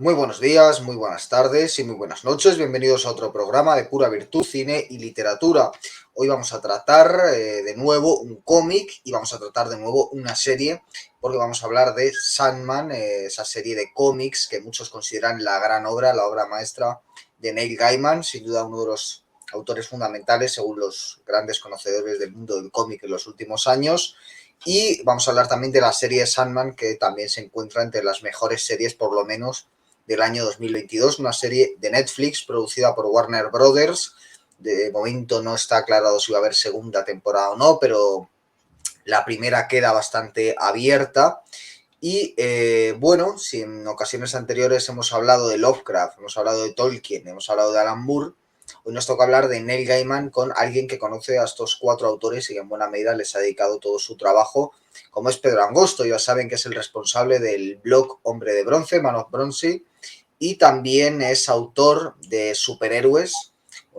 Muy buenos días, muy buenas tardes y muy buenas noches. Bienvenidos a otro programa de Pura Virtud, Cine y Literatura. Hoy vamos a tratar de nuevo un cómic y vamos a tratar de nuevo una serie, porque vamos a hablar de Sandman, esa serie de cómics que muchos consideran la gran obra, la obra maestra de Neil Gaiman, sin duda uno de los autores fundamentales según los grandes conocedores del mundo del cómic en los últimos años. Y vamos a hablar también de la serie Sandman, que también se encuentra entre las mejores series, por lo menos, del año 2022, una serie de Netflix producida por Warner Brothers. De momento no está aclarado si va a haber segunda temporada o no, pero la primera queda bastante abierta. Y bueno, si en ocasiones anteriores hemos hablado de Lovecraft, hemos hablado de Tolkien, hemos hablado de Alan Moore, hoy nos toca hablar de Neil Gaiman con alguien que conoce a estos cuatro autores y que en buena medida les ha dedicado todo su trabajo, como es Pedro Angosto. Ya saben que es el responsable del blog Hombre de Bronce, Man of Bronze, y también es autor de Superhéroes,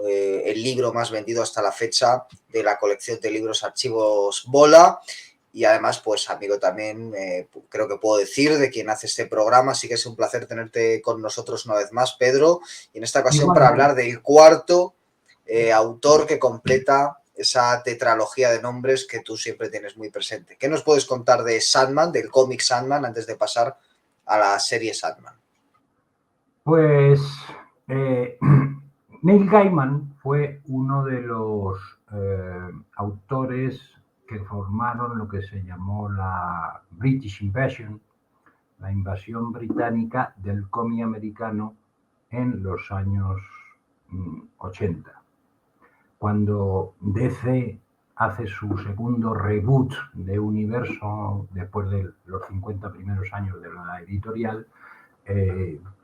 el libro más vendido hasta la fecha de la colección de libros Archivos Bola, y además pues amigo también, creo que puedo decir, de quien hace este programa, así que es un placer tenerte con nosotros una vez más, Pedro, y en esta ocasión para hablar Igualmente. del cuarto autor que completa esa tetralogía de nombres que tú siempre tienes muy presente. ¿Qué nos puedes contar de Sandman, del cómic Sandman, antes de pasar a la serie Sandman? Pues Neil Gaiman fue uno de los autores que formaron lo que se llamó la British Invasion, la invasión británica del cómic americano en los años 80. Cuando DC hace su segundo reboot de universo después de los 50 primeros años de la editorial,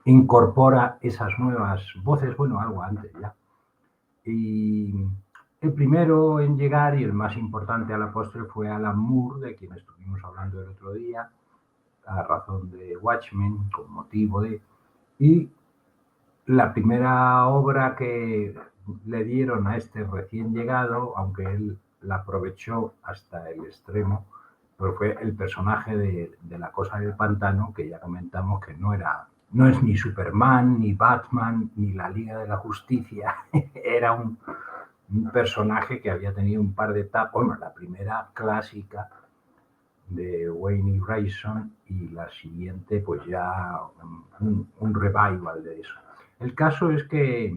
incorpora esas nuevas voces, bueno, algo antes ya. Y el primero en llegar y el más importante a la postre fue Alan Moore, de quien estuvimos hablando el otro día, a razón de Watchmen, con motivo de... Y la primera obra que le dieron a este recién llegado, aunque él la aprovechó hasta el extremo, pues fue el personaje de La Cosa del Pantano, que ya comentamos que no es ni Superman, ni Batman, ni la Liga de la Justicia. Era un personaje que había tenido un par de etapas. Bueno, la primera clásica de Wayne Grayson y la siguiente pues ya un revival de eso. El caso es que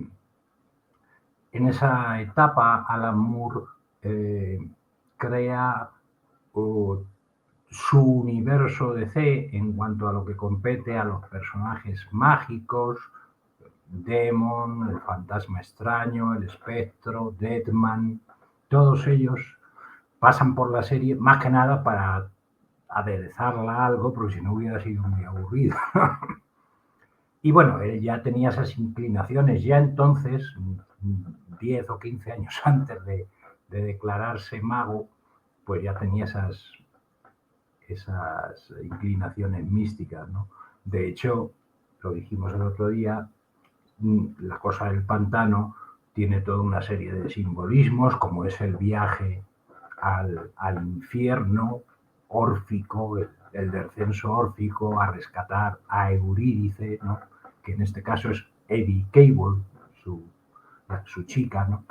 en esa etapa Alan Moore crea su universo DC en cuanto a lo que compete a los personajes mágicos, Demon, el fantasma extraño, el espectro, Deadman, todos ellos pasan por la serie más que nada para aderezarla algo, porque si no hubiera sido muy aburrido. Y bueno, él ya tenía esas inclinaciones, ya entonces, 10 o 15 años antes de declararse mago, pues ya tenía esas inclinaciones místicas, ¿no? De hecho, lo dijimos el otro día, La Cosa del Pantano tiene toda una serie de simbolismos, como es el viaje al infierno órfico, el descenso órfico, a rescatar a Eurídice, ¿no? Que en este caso es Eddie Cable, su chica, ¿no?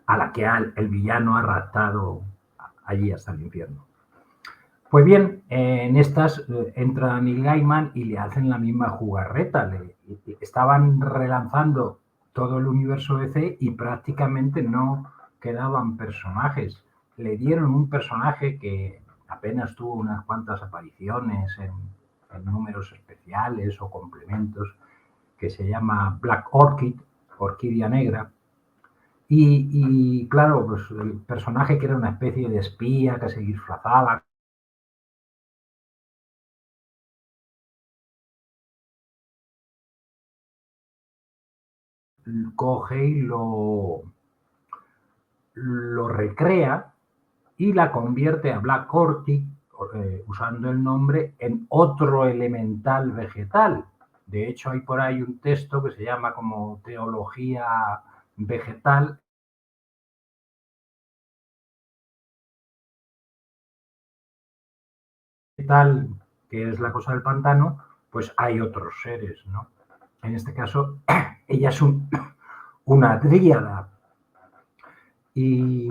A la que el villano ha raptado allí hasta el infierno. Pues bien, en estas entra Neil Gaiman y le hacen la misma jugarreta. Estaban relanzando todo el universo DC y prácticamente no quedaban personajes. Le dieron un personaje que apenas tuvo unas cuantas apariciones en números especiales o complementos, que se llama Black Orchid, Orquídea Negra. Y claro, pues el personaje que era una especie de espía que se disfrazaba, coge y lo recrea y la convierte a Black Orchid, usando el nombre, en otro elemental vegetal. De hecho, hay por ahí un texto que se llama como Teología Vegetal, que es La Cosa del Pantano, pues hay otros seres, ¿no? En este caso, ella es una dríada. Y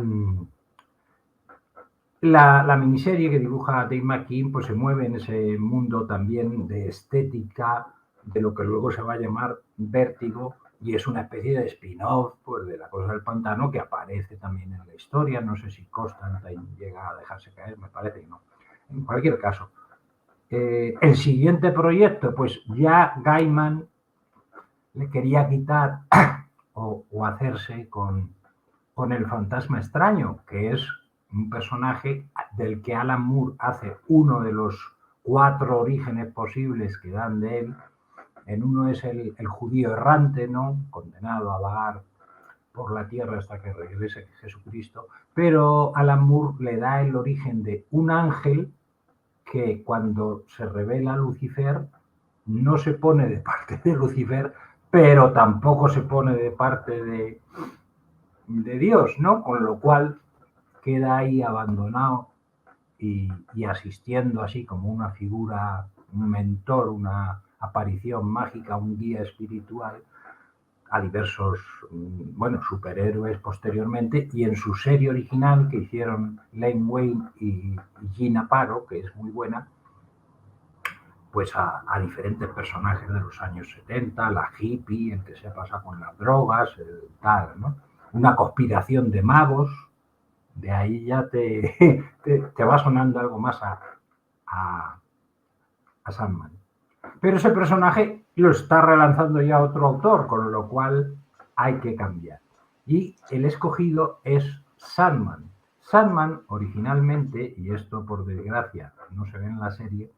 la miniserie que dibuja Dave McKean pues se mueve en ese mundo también de estética, de lo que luego se va a llamar Vértigo, y es una especie de spin-off pues, de La Cosa del Pantano que aparece también en la historia. No sé si Constantine llega a dejarse caer, me parece que no. En cualquier caso, el siguiente proyecto, pues ya Gaiman le quería quitar o hacerse con el fantasma extraño, que es un personaje del que Alan Moore hace uno de los 4 orígenes posibles que dan de él. En uno es el judío errante, ¿no? Condenado a vagar por la tierra hasta que regrese Jesucristo, pero Alan Moore le da el origen de un ángel que cuando se revela Lucifer no se pone de parte de Lucifer, pero tampoco se pone de parte de Dios, ¿no? Con lo cual queda ahí abandonado y asistiendo así como una figura, un mentor, una aparición mágica, un guía espiritual a diversos, bueno, superhéroes posteriormente, y en su serie original que hicieron Len Wein y Gina Paro, que es muy buena, pues a diferentes personajes de los años 70, la hippie, el que se pasa con las drogas, tal, ¿no? Una conspiración de magos, de ahí ya te va sonando algo más a Sandman. Pero ese personaje lo está relanzando ya otro autor, con lo cual hay que cambiar. Y el escogido es Sandman. Sandman originalmente, y esto por desgracia no se ve en la serie,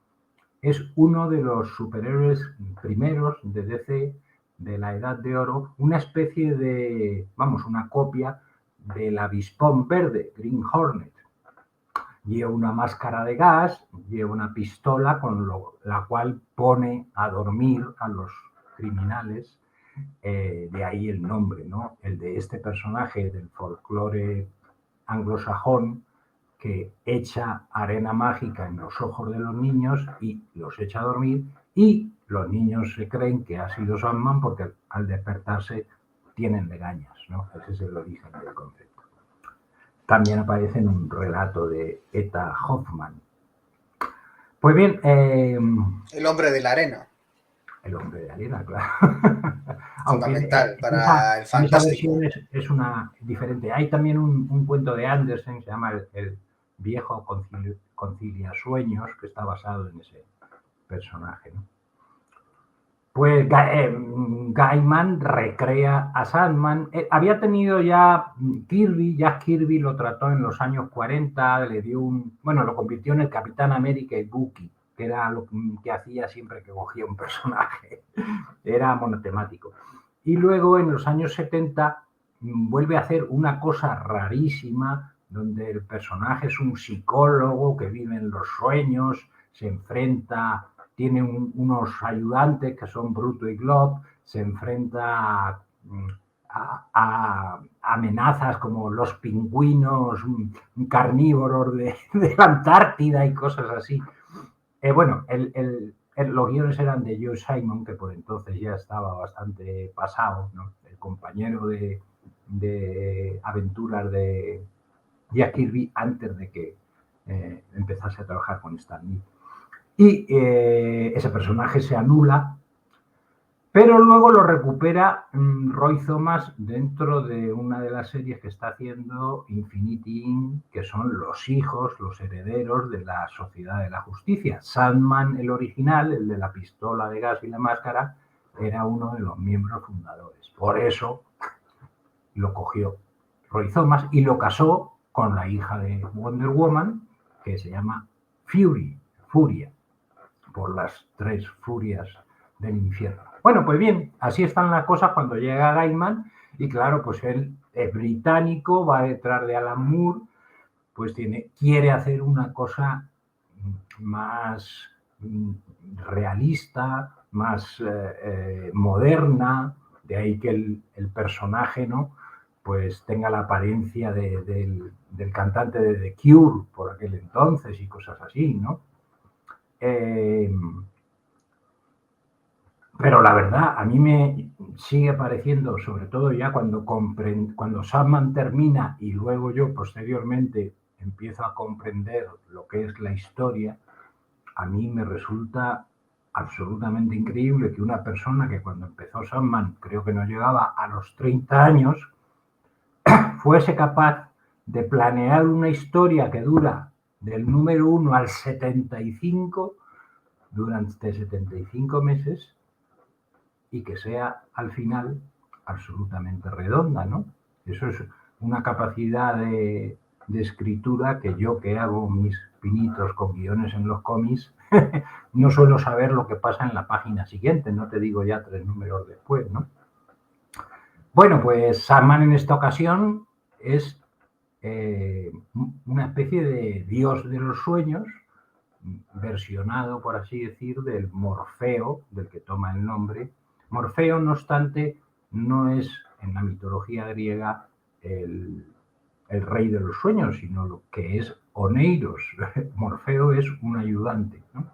es uno de los superhéroes primeros de DC de la Edad de Oro, una especie de, vamos, una copia del avispón verde, Green Hornet. Lleva una máscara de gas, lleva una pistola con la cual pone a dormir a los criminales, de ahí el nombre, ¿no? El de este personaje del folclore anglosajón que echa arena mágica en los ojos de los niños y los echa a dormir, y los niños se creen que ha sido Sandman porque al despertarse tienen legañas, ¿no? Ese es el origen del concepto. También aparece en un relato de Eta Hoffman. Pues bien, El hombre de la arena. El hombre de arena, claro. Fundamental Aunque para el en esa fantástico. versión es una diferente. Hay también un cuento de Andersen, se llama El viejo concilia sueños, que está basado en ese personaje, ¿no? Pues Gaiman recrea a Sandman. Había tenido ya Kirby, Jack Kirby lo trató en los años 40, le dio bueno, lo convirtió en el Capitán América y Bucky, que era lo que hacía siempre que cogía un personaje. Era monotemático. Y luego en los años 70 vuelve a hacer una cosa rarísima, donde el personaje es un psicólogo que vive en los sueños, se enfrenta, tiene unos ayudantes que son Bruto y Glob, se enfrenta a amenazas como los pingüinos carnívoros de la Antártida y cosas así. Bueno, los guiones eran de Joe Simon, que por entonces ya estaba bastante pasado, ¿no? El compañero de aventuras de Jack Kirby antes de que empezase a trabajar con Stan Lee. Y ese personaje se anula, pero luego lo recupera Roy Thomas dentro de una de las series que está haciendo Infinity Inc., que son los hijos, los herederos de la Sociedad de la Justicia. Sandman, el original, el de la pistola de gas y la máscara, era uno de los miembros fundadores. Por eso lo cogió Roy Thomas y lo casó con la hija de Wonder Woman, que se llama Furia, por las 3 furias del infierno. Bueno, pues bien, así están las cosas cuando llega Gaiman, y claro, pues él es británico, va detrás de Alan Moore, pues quiere hacer una cosa más realista, más moderna, de ahí que el personaje, ¿no?, pues tenga la apariencia del cantante de The Cure por aquel entonces y cosas así, ¿no? Pero la verdad, a mí me sigue pareciendo, sobre todo ya cuando Sandman termina y luego yo posteriormente empiezo a comprender lo que es la historia, a mí me resulta absolutamente increíble que una persona que cuando empezó Sandman creo que no llegaba a los 30 años, fuese capaz de planear una historia que dura del número 1 al 75 durante 75 meses y que sea al final absolutamente redonda, ¿no? Eso es una capacidad de escritura que yo, que hago mis pinitos con guiones en los cómics, no suelo saber lo que pasa en la página siguiente, no te digo ya 3 números después, ¿no? Bueno, pues Sandman en esta ocasión es una especie de dios de los sueños, versionado, por así decir, del Morfeo, del que toma el nombre. Morfeo, no obstante, no es en la mitología griega el rey de los sueños, sino lo que es Oneiros. Morfeo es un ayudante, ¿no?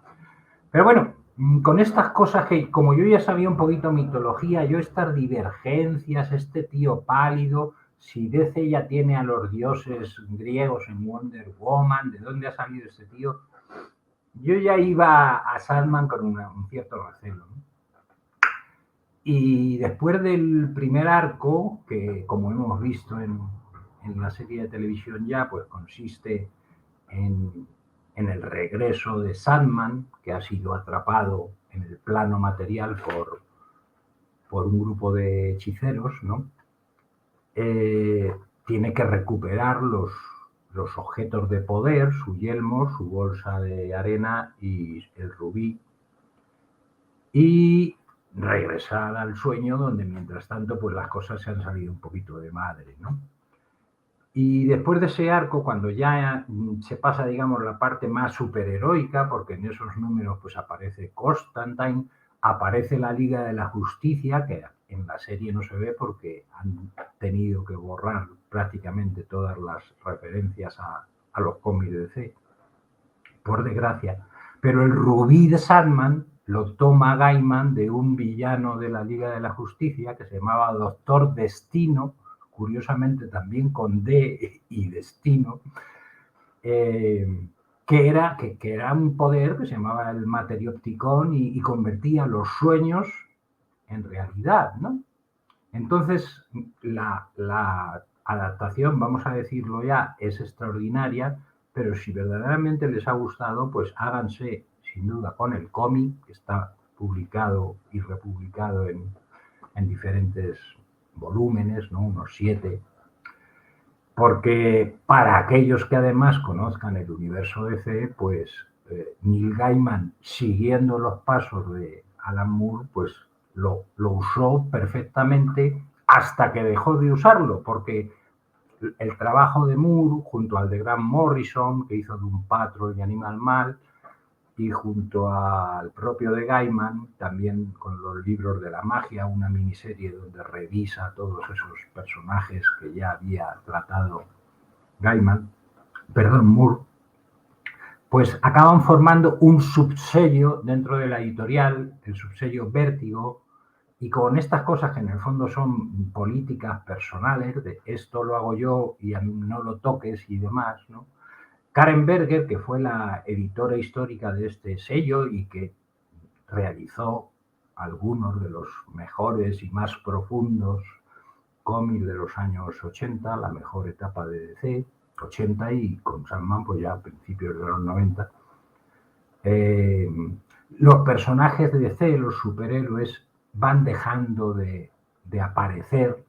Pero bueno, con estas cosas que, como yo ya sabía un poquito mitología, yo estas divergencias, este tío pálido, si DC ya tiene a los dioses griegos en Wonder Woman, ¿de dónde ha salido este tío? Yo ya iba a Sandman con un cierto recelo, ¿no? Y después del primer arco, que como hemos visto en la serie de televisión ya, pues consiste en el regreso de Sandman, que ha sido atrapado en el plano material por un grupo de hechiceros, ¿no? Tiene que recuperar los objetos de poder, su yelmo, su bolsa de arena y el rubí, y regresar al sueño donde mientras tanto pues las cosas se han salido un poquito de madre, ¿no? Y después de ese arco, cuando ya se pasa, digamos, la parte más superheroica, porque en esos números pues aparece Constantine, aparece la Liga de la Justicia, que en la serie no se ve porque han tenido que borrar prácticamente todas las referencias a los cómics de DC, por desgracia. Pero el rubí de Sandman lo toma Gaiman de un villano de la Liga de la Justicia que se llamaba Doctor Destino, curiosamente también con D y Destino, que era un poder que se llamaba el Materiopticon y convertía los sueños en realidad, ¿no? Entonces, la adaptación, vamos a decirlo ya, es extraordinaria, pero si verdaderamente les ha gustado, pues háganse sin duda con el cómic, que está publicado y republicado en diferentes volúmenes, ¿no? Unos 7, porque para aquellos que además conozcan el universo DC, pues Neil Gaiman, siguiendo los pasos de Alan Moore, pues lo usó perfectamente hasta que dejó de usarlo, porque el trabajo de Moore junto al de Grant Morrison, que hizo Doom Patrol y Animal Man, y junto al propio de Gaiman, también con los libros de la magia, una miniserie donde revisa todos esos personajes que ya había tratado Moore, pues acaban formando un subsello dentro de la editorial, el subsello Vértigo, y con estas cosas que en el fondo son políticas personales, de esto lo hago yo y a mí no lo toques y demás, ¿no? Karen Berger, que fue la editora histórica de este sello y que realizó algunos de los mejores y más profundos cómics de los años 80, la mejor etapa de DC, 80 y con Sandman pues ya a principios de los 90. Los personajes de DC, los superhéroes, van dejando de aparecer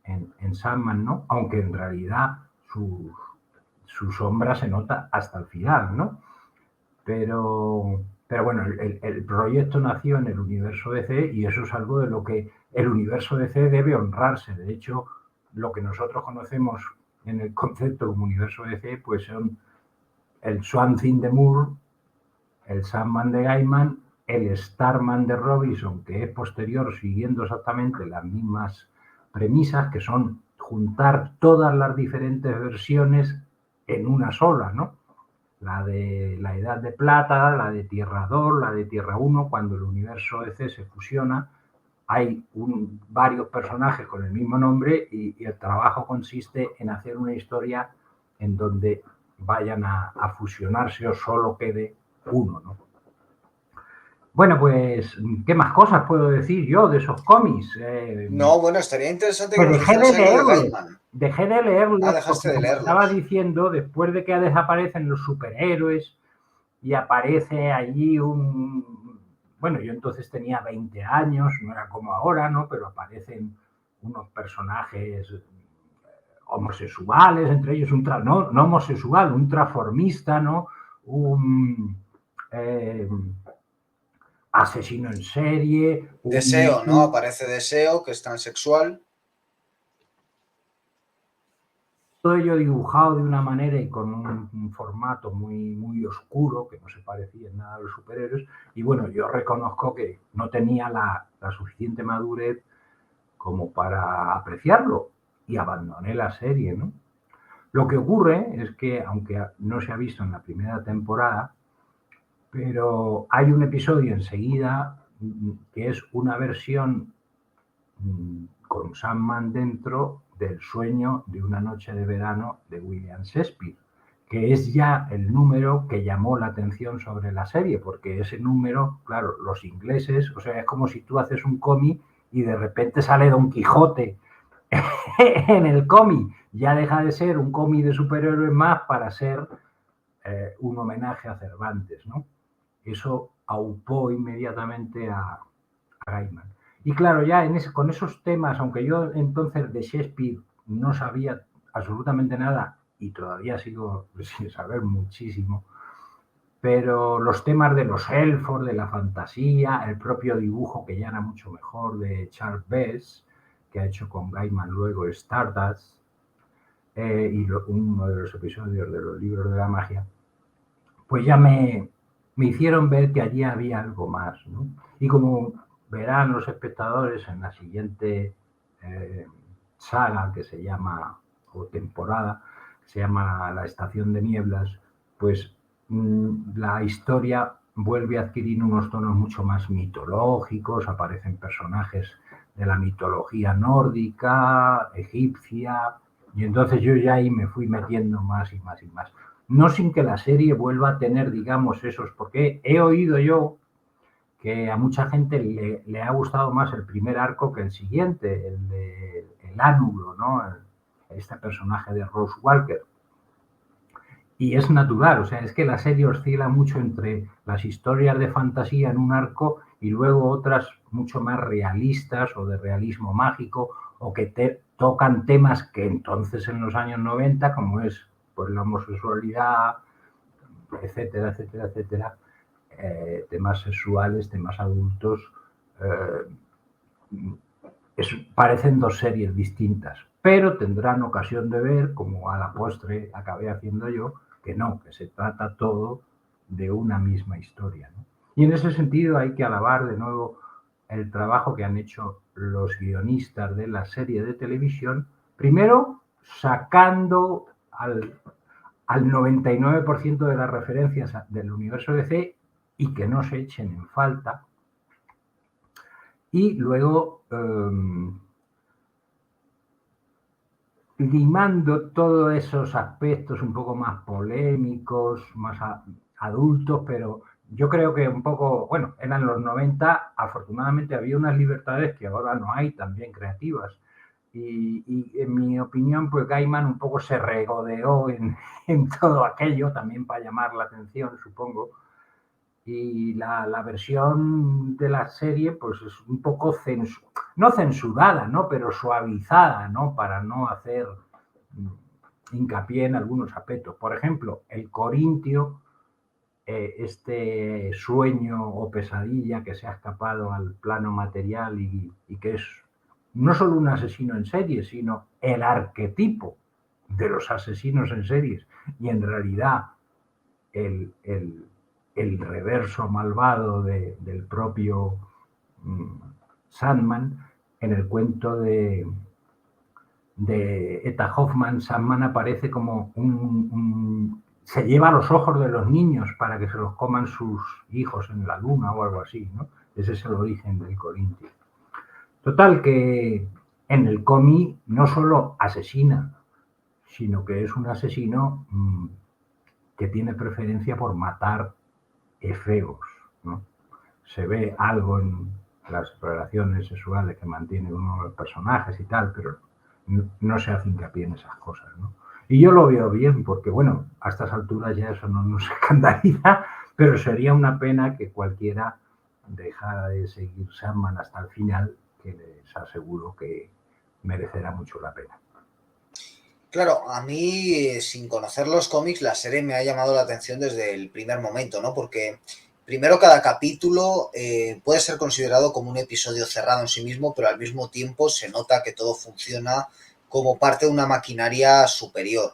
en Sandman, ¿no? Aunque en realidad su sombra se nota hasta el final, ¿no? Pero bueno, el proyecto nació en el universo DC y eso es algo de lo que el universo DC debe honrarse. De hecho, lo que nosotros conocemos en el concepto como universo DC, pues son el Swamp Thing de Moore, el Sandman de Gaiman, el Starman de Robinson, que es posterior, siguiendo exactamente las mismas premisas, que son juntar todas las diferentes versiones en una sola, ¿no? la de la Edad de Plata, la de Tierra 2, la de Tierra 1, cuando el universo DC se fusiona, hay varios personajes con el mismo nombre y el trabajo consiste en hacer una historia en donde vayan a fusionarse o solo quede uno, ¿no? Bueno, pues, ¿qué más cosas puedo decir yo de esos cómics? No, bueno, estaría interesante que Que nos dejé dijeras de algo de leerlos, Gaiman. dejé de leerlos Dejaste porque, de como estaba leerlos. diciendo, después de que desaparecen los superhéroes y aparece allí bueno, yo entonces tenía 20 años, no era como ahora, ¿no? Pero aparecen unos personajes homosexuales, entre ellos no homosexual, un transformista, ¿no? Un eh, asesino en serie, Deseo, ¿no? Aparece Deseo, que es transexual. todo ello dibujado de una manera y con un formato muy oscuro, que no se parecía en nada a los superhéroes. Y bueno, yo reconozco que no tenía la suficiente madurez como para apreciarlo y abandoné la serie, ¿no? Lo que ocurre es que, aunque no se ha visto en la primera temporada, pero hay un episodio enseguida que es una versión con Sandman dentro del sueño de una noche de verano de William Shakespeare, que es ya el número que llamó la atención sobre la serie, porque ese número, claro, los ingleses, o sea, es como si tú haces un cómic y de repente sale Don Quijote en el cómic, ya deja de ser un cómic de superhéroes más para ser un homenaje a Cervantes, ¿no? Eso aupó inmediatamente a Gaiman. Y claro, ya con esos temas, aunque yo entonces de Shakespeare no sabía absolutamente nada y todavía sigo sin saber muchísimo, pero los temas de los elfos, de la fantasía, el propio dibujo que ya era mucho mejor de Charles Bess, que ha hecho con Gaiman luego Stardust, uno de los episodios de los libros de la magia, pues ya me hicieron ver que allí había algo más, ¿no? Y como verán los espectadores en la siguiente saga que se llama, o temporada, que se llama La Estación de Nieblas, pues la historia vuelve a adquirir unos tonos mucho más mitológicos, aparecen personajes de la mitología nórdica, egipcia, y entonces yo ya ahí me fui metiendo más y más y más. No sin que la serie vuelva a tener, digamos, esos, porque he oído yo que a mucha gente le ha gustado más el primer arco que el siguiente, el de el Ánulo, ¿no? Este personaje de Rose Walker. Y es natural, o sea, es que la serie oscila mucho entre las historias de fantasía en un arco y luego otras mucho más realistas o de realismo mágico o que tocan temas que entonces en los años 90, como es pues la homosexualidad, etcétera, etcétera, etcétera, temas sexuales, temas adultos, eh, parecen dos series distintas, pero tendrán ocasión de ver, como a la postre acabé haciendo yo, que no, que se trata todo de una misma historia, ¿no? Y en ese sentido hay que alabar de nuevo el trabajo que han hecho los guionistas de la serie de televisión, primero sacando al 99% de las referencias del universo DC y que no se echen en falta, y luego limando todos esos aspectos un poco más polémicos, más adultos, pero yo creo que un poco, bueno, eran los 90, afortunadamente había unas libertades que ahora no hay, también creativas. Y en mi opinión, pues Gaiman un poco se regodeó en todo aquello, también para llamar la atención, supongo. Y la versión de la serie, pues es un poco no censurada, ¿no? Pero suavizada, ¿no? Para no hacer hincapié en algunos aspectos. Por ejemplo, el Corintio, este sueño o pesadilla que se ha escapado al plano material y que es no solo un asesino en serie, sino el arquetipo de los asesinos en series y en realidad el, el, el reverso malvado del propio Sandman en el cuento de Eta Hoffman. Sandman aparece como se lleva los ojos de los niños para que se los coman sus hijos en la luna o algo así, ¿no? Ese es el origen del Corintio. Total, que en el cómic no solo asesina, sino que es un asesino que tiene preferencia por matar efebos, ¿no? Se ve algo en las relaciones sexuales que mantiene uno de los personajes y tal, pero no se hace hincapié en esas cosas, ¿no? Y yo lo veo bien, porque bueno, a estas alturas ya eso no nos escandaliza, pero sería una pena que cualquiera dejara de seguir Sandman hasta el final, que les aseguro que merecerá mucho la pena. Claro, a mí, sin conocer los cómics, la serie me ha llamado la atención desde el primer momento, ¿no? Porque primero cada capítulo puede ser considerado como un episodio cerrado en sí mismo, pero al mismo tiempo se nota que todo funciona como parte de una maquinaria superior.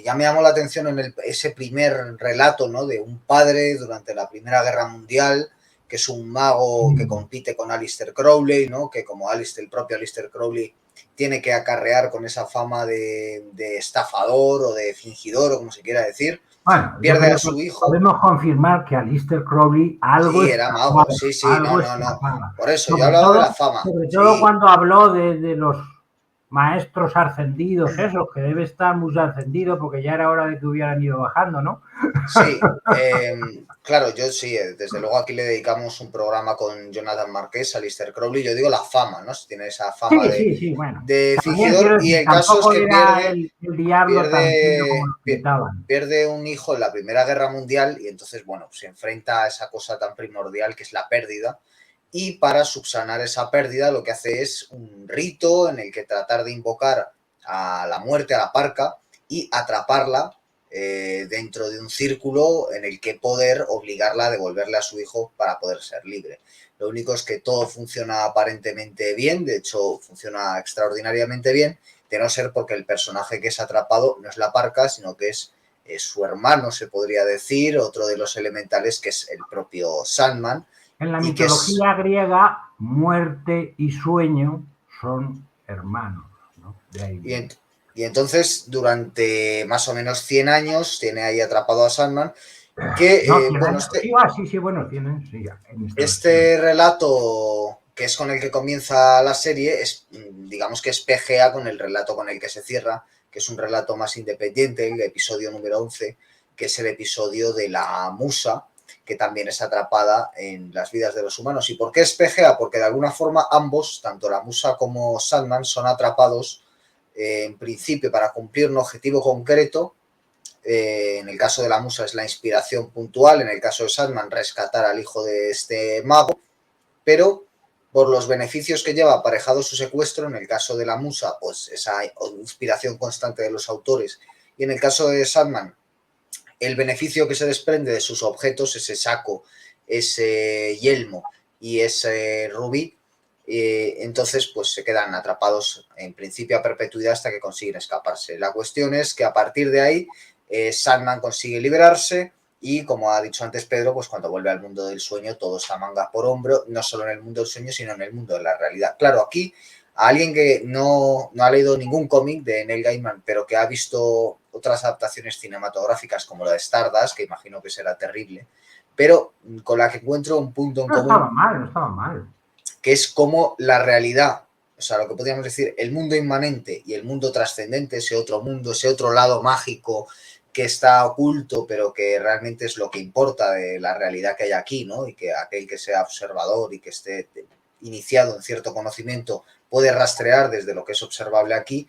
Ya me llamó la atención en ese primer relato, ¿no? De un padre durante la Primera Guerra Mundial, que es un mago que compite con Aleister Crowley, ¿no? Que como el propio Aleister Crowley tiene que acarrear con esa fama de estafador o de fingidor o como se quiera decir, Bueno, yo pierde a creo que su hijo. podemos confirmar que Aleister Crowley algo Sí, era mago, escapaba, sí, sí, algo no, no, no. escapaba. Por eso, yo he hablado de la fama, Sobre todo sí. cuando habló de los maestros ascendidos, esos, que debe estar muy ascendido porque ya era hora de que hubieran ido bajando, ¿no? Sí, claro, yo sí, desde luego aquí le dedicamos un programa con Jonathan Marqués, a Lister Crowley, yo digo la fama, ¿no? Tiene esa fama Sí, sí, sí, bueno. de También fingidor quiero y decir, el caso es tampoco que era el diablo tan fino como pierde, lo pintaban. pierde un hijo en la Primera Guerra Mundial y entonces, bueno, se enfrenta a esa cosa tan primordial que es la pérdida y para subsanar esa pérdida lo que hace es un rito en el que tratar de invocar a la muerte, a la parca y atraparla dentro de un círculo en el que poder obligarla a devolverle a su hijo para poder ser libre. Lo único es que todo funciona aparentemente bien, de hecho funciona extraordinariamente bien, de no ser porque el personaje que es atrapado no es la parca, sino que es su hermano, se podría decir, otro de los elementales que es el propio Sandman, En la y que es... mitología griega, muerte y sueño son hermanos, ¿no? De ahí Y, viene. y entonces, durante más o menos 100 años, tiene ahí atrapado a Sandman, No, que, 100 bueno, años. Sí, sí, sí, bueno, tienen, sí, en esta versión. este relato, que es con el que comienza la serie, es, digamos que es PGA con el relato con el que se cierra, que es un relato más independiente, el episodio número 11, que es el episodio de la musa, que también es atrapada en las vidas de los humanos. ¿Y por qué es PGA? Porque de alguna forma ambos, tanto la musa como Sandman, son atrapados en principio para cumplir un objetivo concreto. En el caso de la musa es la inspiración puntual, en el caso de Sandman rescatar al hijo de este mago, pero por los beneficios que lleva aparejado su secuestro, en el caso de la musa, pues esa inspiración constante de los autores, y en el caso de Sandman, el beneficio que se desprende de sus objetos, ese saco, ese yelmo y ese rubí, entonces pues se quedan atrapados en principio a perpetuidad hasta que consiguen escaparse. La cuestión es que a partir de ahí Sandman consigue liberarse y como ha dicho antes Pedro, pues cuando vuelve al mundo del sueño todo está manga por hombro, no solo en el mundo del sueño sino en el mundo de la realidad. Claro, aquí a alguien que no ha leído ningún cómic de Neil Gaiman, pero que ha visto otras adaptaciones cinematográficas como la de Stardust, que imagino que será terrible, pero con la que encuentro un punto en No estaba común, mal, no estaba mal. que es como la realidad, o sea, lo que podríamos decir, el mundo inmanente y el mundo trascendente, ese otro mundo, ese otro lado mágico que está oculto, pero que realmente es lo que importa de la realidad que hay aquí, ¿no? Y que aquel que sea observador y que esté iniciado en cierto conocimiento puede rastrear desde lo que es observable aquí,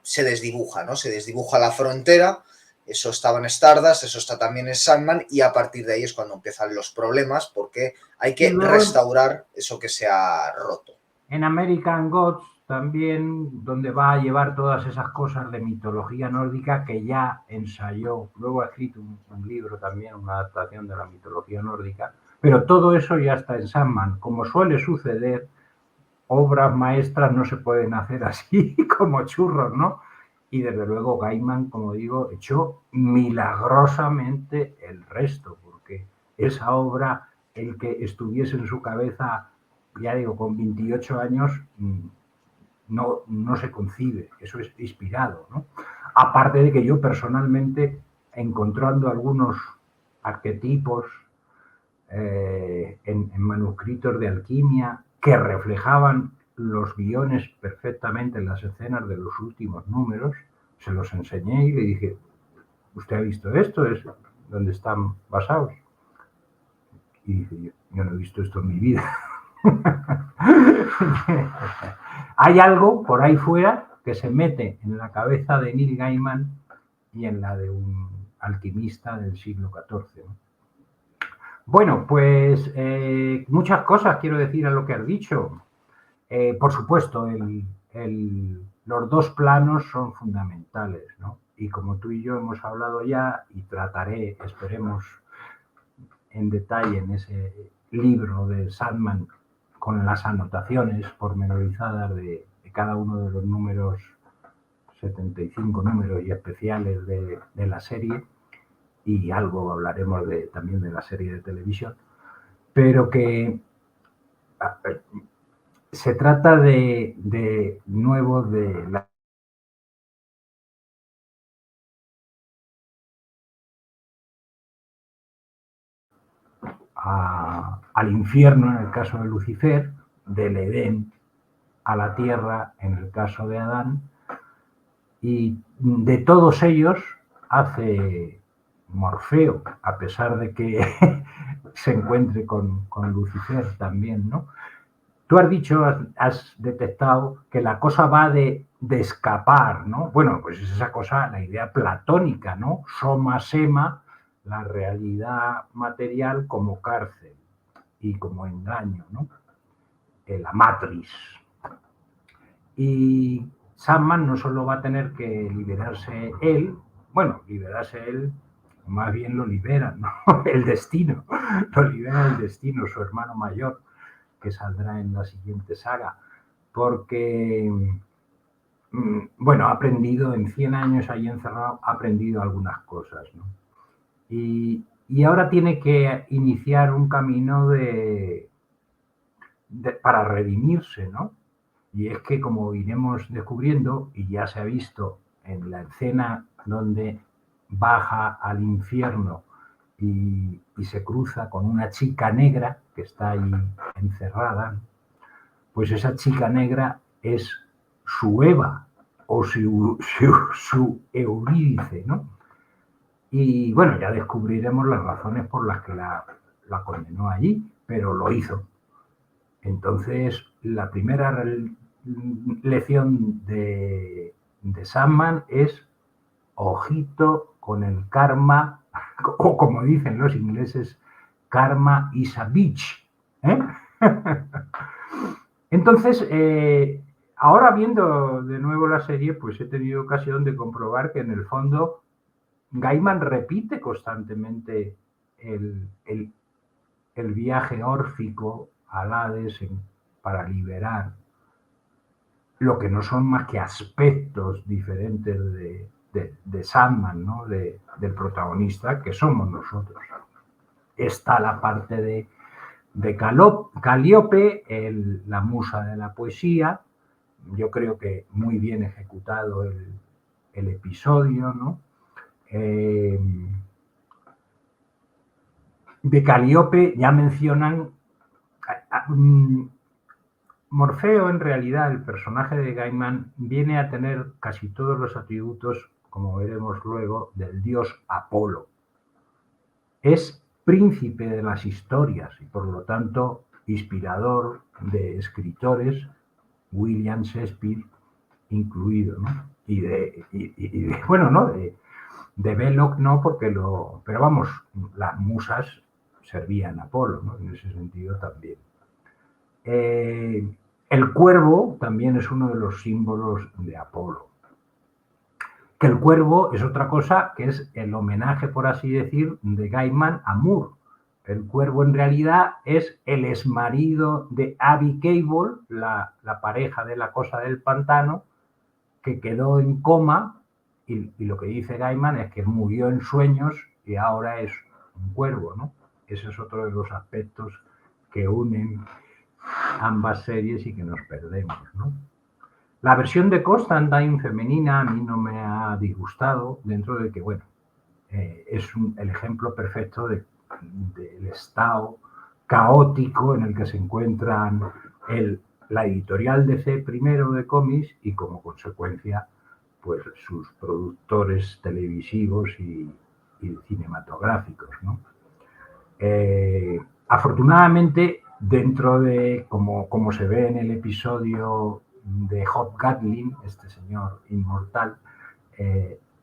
se desdibuja, ¿no? Se desdibuja la frontera, eso estaba en Stardust, eso está también en Sandman, y a partir de ahí es cuando empiezan los problemas, porque hay Y que luego restaurar eso que se ha roto. en American Gods también, donde va a llevar todas esas cosas de mitología nórdica que ya ensayó. Luego ha escrito un libro también, una adaptación de la mitología nórdica, pero todo eso ya está en Sandman. Como suele suceder, obras maestras no se pueden hacer así como churros, ¿no? Y desde luego Gaiman, como digo, echó milagrosamente el resto, porque esa obra, el que estuviese en su cabeza, ya digo, con 28 años, no se concibe, eso es inspirado, ¿no? Aparte de que yo personalmente, encontrando algunos arquetipos en manuscritos de alquimia que reflejaban los guiones perfectamente en las escenas de los últimos números, se los enseñé y le dije, ¿usted ha visto esto? ¿Es donde están basados? Y dice, yo no he visto esto en mi vida. Hay algo por ahí fuera que se mete en la cabeza de Neil Gaiman y en la de un alquimista del siglo XIV, ¿no? Bueno, pues muchas cosas quiero decir a lo que has dicho. Por supuesto, los dos planos son fundamentales, ¿no? Y como tú y yo hemos hablado ya, y trataré, esperemos, en detalle en ese libro de Sandman con las anotaciones pormenorizadas de cada uno de los números, 75 números y especiales de la serie, y algo hablaremos también de la serie de televisión, pero que se trata de nuevo de la al infierno en el caso de Lucifer, del Edén a la tierra en el caso de Adán, y de todos ellos hace Morfeo, a pesar de que se encuentre con Lucifer también, ¿no? Tú has dicho, has detectado que la cosa va de escapar, ¿no? Bueno, pues es esa cosa, la idea platónica, ¿no? Soma sema, la realidad material como cárcel y como engaño, ¿no? La matriz. Y Sandman no solo va a tener que liberarse él, bueno, liberarse él, más bien lo libera, ¿no? El destino, lo libera el destino, su hermano mayor, que saldrá en la siguiente saga, porque, bueno, ha aprendido en 100 años ahí encerrado, ha aprendido algunas cosas, ¿no? Y ahora tiene que iniciar un camino para redimirse, ¿no? Y es que, como iremos descubriendo, y ya se ha visto en la escena donde baja al infierno y se cruza con una chica negra que está ahí encerrada, pues esa chica negra es su Eva o su Eurídice, ¿no? Y bueno, ya descubriremos las razones por las que la condenó allí, pero lo hizo. Entonces, la primera lección de Sandman es ojito con el karma, o como dicen los ingleses, karma is a bitch, ¿eh? Entonces, ahora viendo de nuevo la serie, pues he tenido ocasión de comprobar que en el fondo Gaiman repite constantemente el, el, el viaje órfico al Hades para liberar lo que no son más que aspectos diferentes de Sandman, ¿no? Del protagonista, que somos nosotros. Está la parte de Calíope, la musa de la poesía. Yo creo que muy bien ejecutado el episodio, ¿no? De Calíope ya mencionan Morfeo, en realidad, el personaje de Gaiman, viene a tener casi todos los atributos, como veremos luego, del dios Apolo. Es príncipe de las historias y, por lo tanto, inspirador de escritores, William Shakespeare incluido, ¿no? Bueno, no, de Belloc no, pero vamos, las musas servían a Apolo, ¿no? En ese sentido también. El cuervo también es uno de los símbolos de Apolo. Que el cuervo es otra cosa, que es el homenaje, por así decir, de Gaiman a Moore. El cuervo en realidad es el exmarido de Abby Cable, la pareja de la cosa del pantano, que quedó en coma, y lo que dice Gaiman es que murió en sueños y ahora es un cuervo, ¿no? Ese es otro de los aspectos que unen ambas series y que nos perdemos, ¿no? La versión de Constantine femenina a mí no me ha disgustado, dentro de que, bueno, es el ejemplo perfecto del estado caótico en el que se encuentran la editorial DC primero de cómics y como consecuencia pues sus productores televisivos y cinematográficos, ¿no? Afortunadamente, dentro de, como se ve en el episodio de Hop Gatlin, este señor inmortal,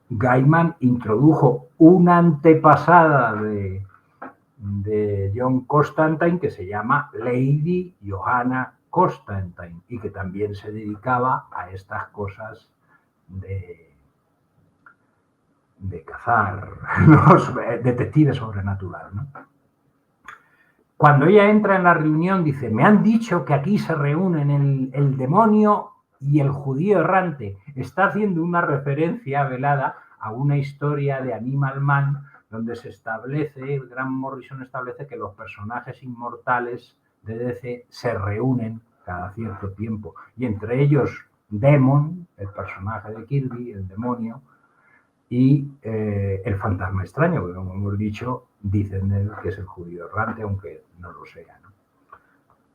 Gaiman introdujo una antepasada de John Constantine que se llama Lady Johanna Constantine y que también se dedicaba a estas cosas de cazar los detectives sobrenaturales, ¿no? Cuando ella entra en la reunión dice, me han dicho que aquí se reúnen el demonio y el judío errante. Está haciendo una referencia velada a una historia de Animal Man donde se establece, Grant Morrison establece que los personajes inmortales de DC se reúnen cada cierto tiempo. Y entre ellos Demon, el personaje de Kirby, el demonio, y el fantasma extraño, que como hemos dicho, dicen de él que es el judío errante, aunque no lo sea, ¿no?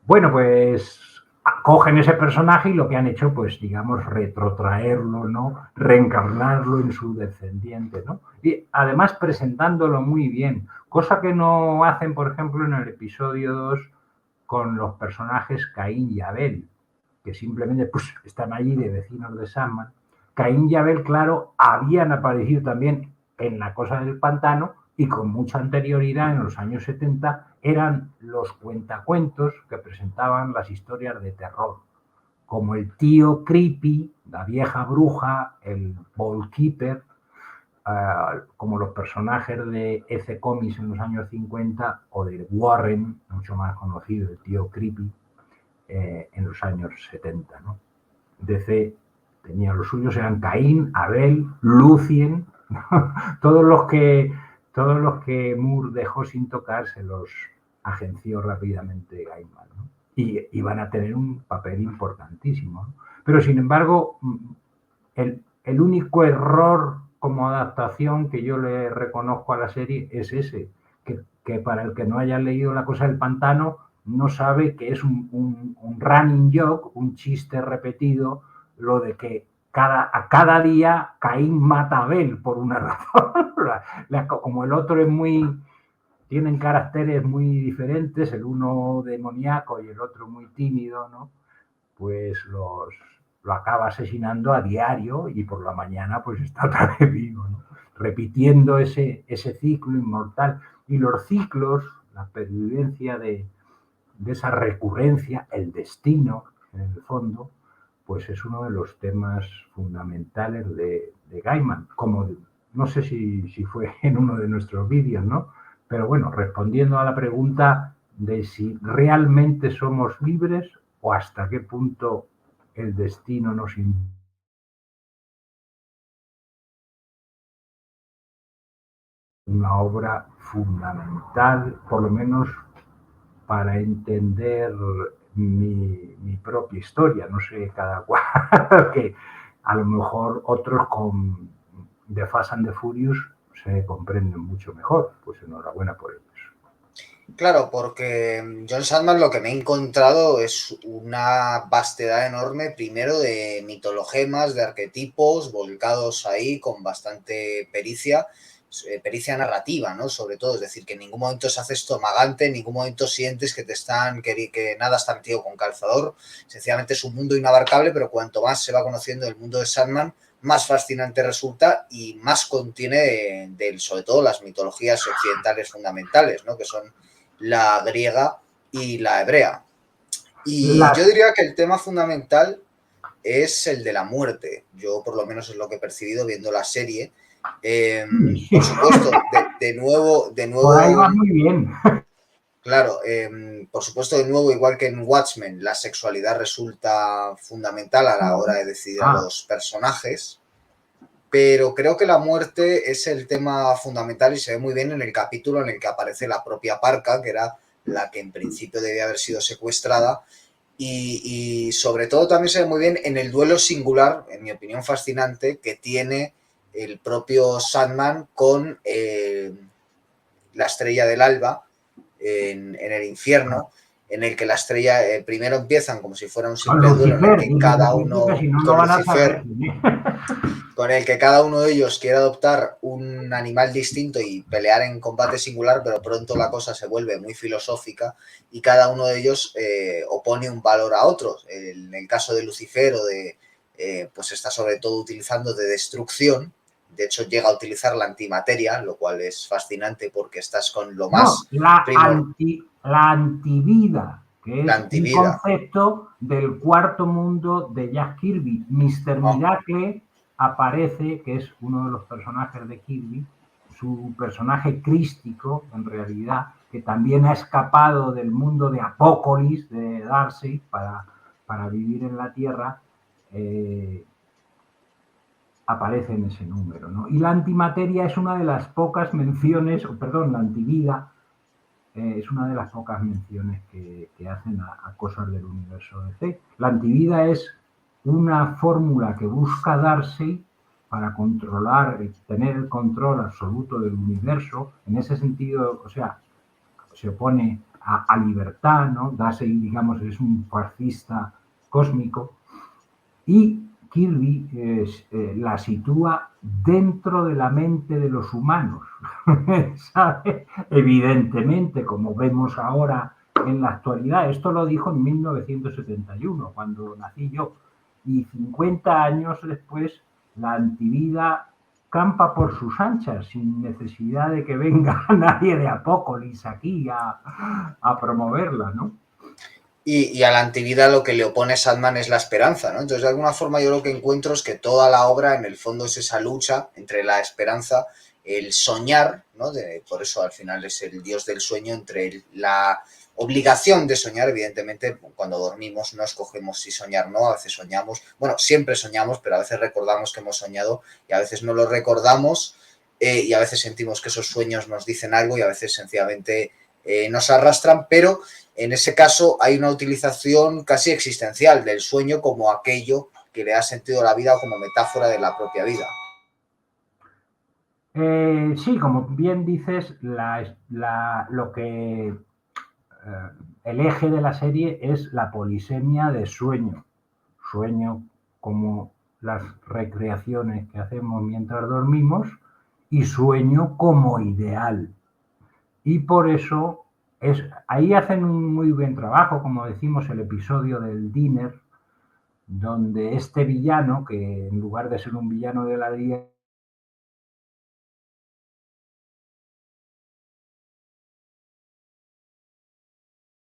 Bueno, pues cogen ese personaje y lo que han hecho, pues digamos, retrotraerlo, ¿no? Reencarnarlo en su descendiente, ¿no? Y además presentándolo muy bien, cosa que no hacen, por ejemplo, en el episodio 2 con los personajes Caín y Abel, que simplemente pues, están allí de vecinos de Sandman. Caín y Abel, claro, habían aparecido también en La Cosa del Pantano y con mucha anterioridad, en los años 70, eran los cuentacuentos que presentaban las historias de terror, como el tío Creepy, la vieja bruja, el Ball Keeper, como los personajes de EC Comics en los años 50 o de Warren, mucho más conocido, el tío Creepy, en los años 70, ¿no? DC tenía los suyos, eran Caín, Abel, Lucien, todos los que Moore dejó sin tocar se los agenció rápidamente Gaiman, ¿no? Y van a tener un papel importantísimo, ¿no? Pero sin embargo, el único error como adaptación que yo le reconozco a la serie es ese, que para el que no haya leído La Cosa del Pantano no sabe que es un running joke, un chiste repetido, lo de que a cada día Caín mata a Abel por una razón. Como el otro es tienen caracteres muy diferentes, el uno demoníaco y el otro muy tímido, ¿no? Pues lo acaba asesinando a diario y por la mañana pues está otra vez vivo, ¿no? Repitiendo ese ciclo inmortal. Y los ciclos, la pervivencia de esa recurrencia, el destino, en el fondo, pues es uno de los temas fundamentales de Gaiman, como no sé si fue en uno de nuestros vídeos, ¿no? Pero bueno, respondiendo a la pregunta de si realmente somos libres o hasta qué punto el destino nos impone una obra fundamental, por lo menos para entender mi propia historia, no sé, cada cual, que a lo mejor otros con The Fast and the Furious se comprenden mucho mejor, pues enhorabuena por ellos. Claro, porque John Sandman lo que me he encontrado es una vastedad enorme, primero de mitologemas, de arquetipos, volcados ahí con bastante pericia narrativa, ¿no? Sobre todo, es decir, que en ningún momento se hace estomagante, en ningún momento sientes que que nada está metido con calzador, sencillamente es un mundo inabarcable, pero cuanto más se va conociendo el mundo de Sandman, más fascinante resulta y más contiene sobre todo las mitologías occidentales fundamentales, ¿no? Que son la griega y la hebrea. Y yo Las, diría que el tema fundamental es el de la muerte. Yo por lo menos es lo que he percibido viendo la serie. Por supuesto, de por ahí nuevo, va muy bien. claro, por supuesto, de nuevo, igual que en Watchmen, la sexualidad resulta fundamental a la hora de decidir a Ah, los personajes. Pero creo que la muerte es el tema fundamental y se ve muy bien en el capítulo en el que aparece la propia Parca, que era la que en principio debía haber sido secuestrada, y sobre todo también se ve muy bien en el duelo singular, en mi opinión fascinante, que tiene el propio Sandman con la Estrella del Alba en el infierno, en el que la estrella primero empiezan como si fuera un Con simple duelo en el Lucifer, que diles a cada Lucifer que uno, si no, no con van a saber Lucifer, quién es. con el que cada uno de ellos quiere adoptar un animal distinto y pelear en combate singular, pero pronto la cosa se vuelve muy filosófica y cada uno de ellos opone un valor a otros. En el caso de Lucifer o de, pues está sobre todo utilizando de destrucción. De hecho, llega a utilizar la antimateria, lo cual es fascinante porque estás con lo No, más primor, la antivida, que la es un antivida. concepto del cuarto mundo de Jack Kirby. Mr. Oh, Miracle aparece, que es uno de los personajes de Kirby, su personaje crístico, en realidad, que también ha escapado del mundo de Apócolis, de Darcy, para vivir en la Tierra, eh, aparece en ese número, ¿no? Y la antimateria es una de las pocas menciones, o perdón, la antivida, es una de las pocas menciones que hacen a cosas del universo DC. La antivida es una fórmula que busca Darcy para controlar, tener el control absoluto del universo. En ese sentido, o sea, se opone a libertad, ¿no? Darcy, digamos, es un fascista cósmico. Y Kirby la sitúa dentro de la mente de los humanos, ¿sabe? Evidentemente, como vemos ahora en la actualidad. Esto lo dijo en 1971, cuando nací yo. Y 50 años después, la antivida campa por sus anchas, sin necesidad de que venga nadie de Apócolis aquí a promoverla, ¿no? y a la antivida lo que le opone Sandman es la esperanza, ¿no? Entonces, de alguna forma, yo lo que encuentro es que toda la obra, en el fondo, es esa lucha entre la esperanza, el soñar, ¿no? Por eso al final es el dios del sueño, entre la obligación de soñar, evidentemente, cuando dormimos no escogemos si soñar o no, a veces soñamos, bueno, siempre soñamos, pero a veces recordamos que hemos soñado y a veces no lo recordamos y a veces sentimos que esos sueños nos dicen algo y a veces sencillamente nos arrastran, pero en ese caso hay una utilización casi existencial del sueño como aquello que le da sentido a la vida o como metáfora de la propia vida. Sí, como bien dices, lo que el eje de la serie es la polisemia de sueño. Sueño como las recreaciones que hacemos mientras dormimos y sueño como ideal. Y por eso ahí hacen un muy buen trabajo, como decimos, el episodio del Dinner, donde este villano, que en lugar de ser un villano de la día,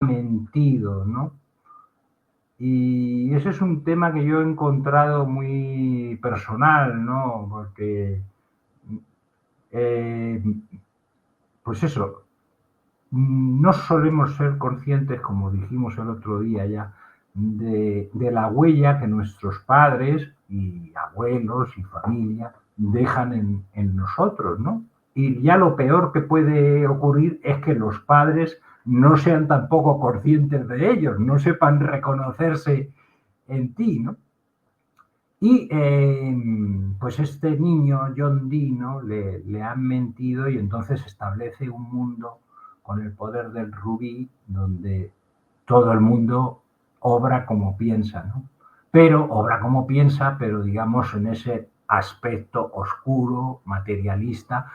ha mentido, ¿no? Y ese es un tema que yo he encontrado muy personal, ¿no? Porque, eh, pues eso, no solemos ser conscientes, como dijimos el otro día ya, de la huella que nuestros padres y abuelos y familia dejan en nosotros, ¿no? Y ya lo peor que puede ocurrir es que los padres no sean tampoco conscientes de ellos, no sepan reconocerse en ti, ¿no? Y pues este niño, John Dee, ¿no? Le han mentido y entonces establece un mundo con el poder del rubí donde todo el mundo obra como piensa, ¿no? Pero obra como piensa, pero digamos en ese aspecto oscuro, materialista.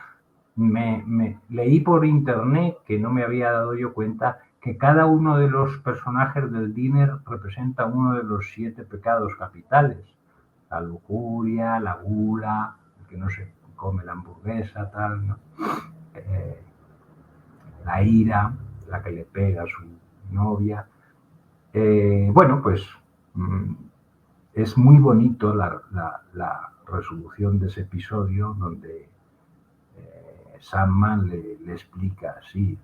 Leí por internet, que no me había dado yo cuenta, que cada uno de los personajes del Dinner representa uno de los 7 pecados capitales: la lujuria, la gula, el que no se come la hamburguesa, tal, ¿no? Eh, la ira, la que le pega a su novia. Bueno, pues mm, es muy bonito la resolución de ese episodio donde Sandman le explica, sí,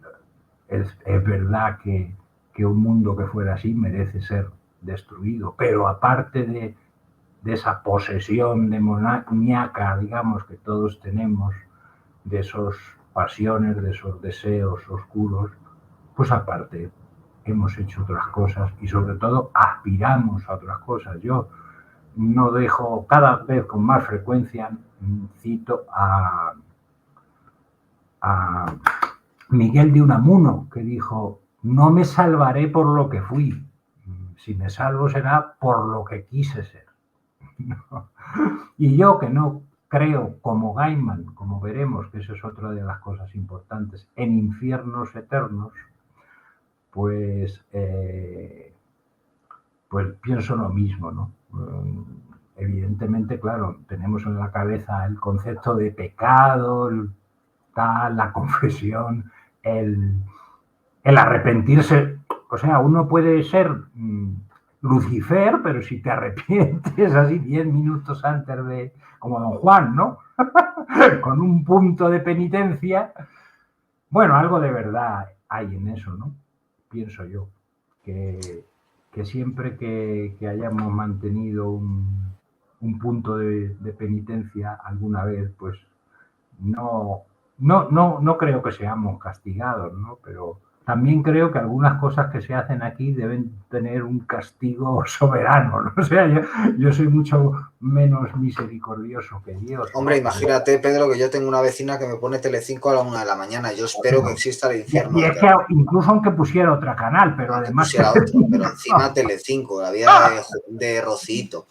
es verdad que un mundo que fuera así merece ser destruido, pero aparte de esa posesión demoníaca, digamos, que todos tenemos, de esos pasiones, de esos deseos oscuros, pues aparte hemos hecho otras cosas y sobre todo aspiramos a otras cosas. Yo no dejo, cada vez con más frecuencia, cito a Miguel de Unamuno, que dijo: no me salvaré por lo que fui, si me salvo será por lo que quise ser. Y yo, que no creo, como Gaiman, como veremos, que eso es otra de las cosas importantes, en infiernos eternos, pues pienso lo mismo, ¿no? Evidentemente, claro, tenemos en la cabeza el concepto de pecado, la confesión, el arrepentirse. O sea, uno puede ser Lucifer, pero si te arrepientes así 10 minutos antes de, como Don Juan, ¿no? Con un punto de penitencia, bueno, algo de verdad hay en eso, ¿no? Pienso yo, que siempre que hayamos mantenido un punto de penitencia alguna vez, pues no creo que seamos castigados, ¿no? Pero también creo que algunas cosas que se hacen aquí deben tener un castigo soberano, ¿no? O sea, yo soy mucho menos misericordioso que Dios, ¿no? Hombre, imagínate, Pedro, que yo tengo una vecina que me pone Telecinco a la 1 de la mañana. Yo espero que exista el infierno y es que eterno. incluso aunque pusiera otra canal, pero Aunque además... pusiera otro, pero encima Telecinco, la vida de Rocito.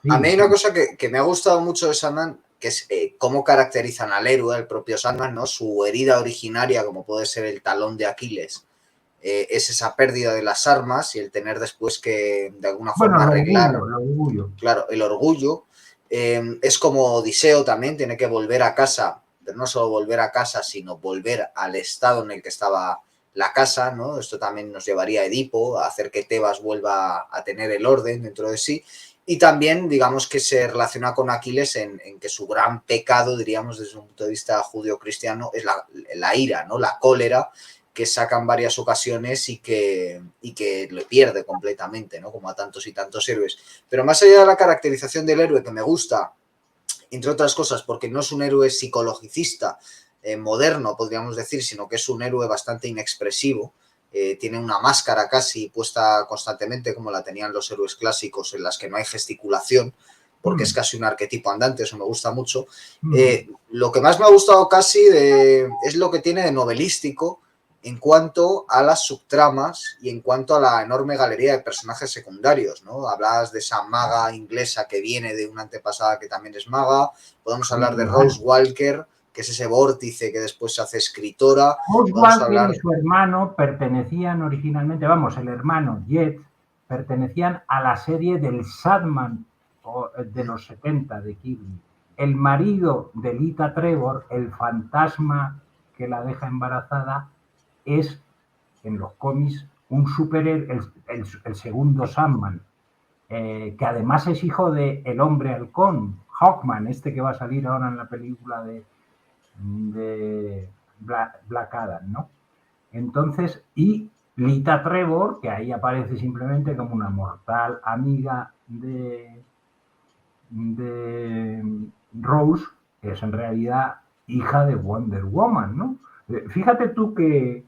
A mí hay una cosa que me ha gustado mucho de Sandman, que es cómo caracterizan al héroe, el propio Sandman, ¿no? Su herida originaria, como puede ser el talón de Aquiles, es esa pérdida de las armas y el tener después que de alguna Bueno, forma arreglar, lo orgullo. claro, el orgullo. Es como Odiseo también, tiene que volver a casa, pero no solo volver a casa, sino volver al estado en el que estaba la casa, ¿no? Esto también nos llevaría a Edipo, a hacer que Tebas vuelva a tener el orden dentro de sí. Y también, digamos, que se relaciona con Aquiles en que su gran pecado, diríamos, desde un punto de vista judío-cristiano, es la ira, ¿no? La cólera, que saca en varias ocasiones y que le pierde completamente, ¿no? Como a tantos y tantos héroes. Pero más allá de la caracterización del héroe, que me gusta, entre otras cosas, porque no es un héroe psicologicista, moderno, podríamos decir, sino que es un héroe bastante inexpresivo. Tiene una máscara casi puesta constantemente, como la tenían los héroes clásicos, en las que no hay gesticulación, porque es casi un arquetipo andante, eso me gusta mucho. Lo que más me ha gustado casi es lo que tiene de novelístico en cuanto a las subtramas y en cuanto a la enorme galería de personajes secundarios, ¿no? Hablabas de esa maga inglesa que viene de una antepasada que también es maga, podemos hablar de Rose Walker, que es ese vórtice que después se hace escritora. Rose Podemos Walker hablar... y su hermano pertenecían originalmente, vamos, el hermano Jet, pertenecían a la serie del Sandman de los 70 de Kirby. El marido de Lita Trevor, el fantasma que la deja embarazada, es en los cómics un superhéroe, el segundo Sandman, que además es hijo de el hombre halcón, Hawkman, este que va a salir ahora en la película de Black Adam, ¿no? Entonces, y Lita Trevor, que ahí aparece simplemente como una mortal amiga de Rose, que es en realidad hija de Wonder Woman, ¿no? Fíjate tú que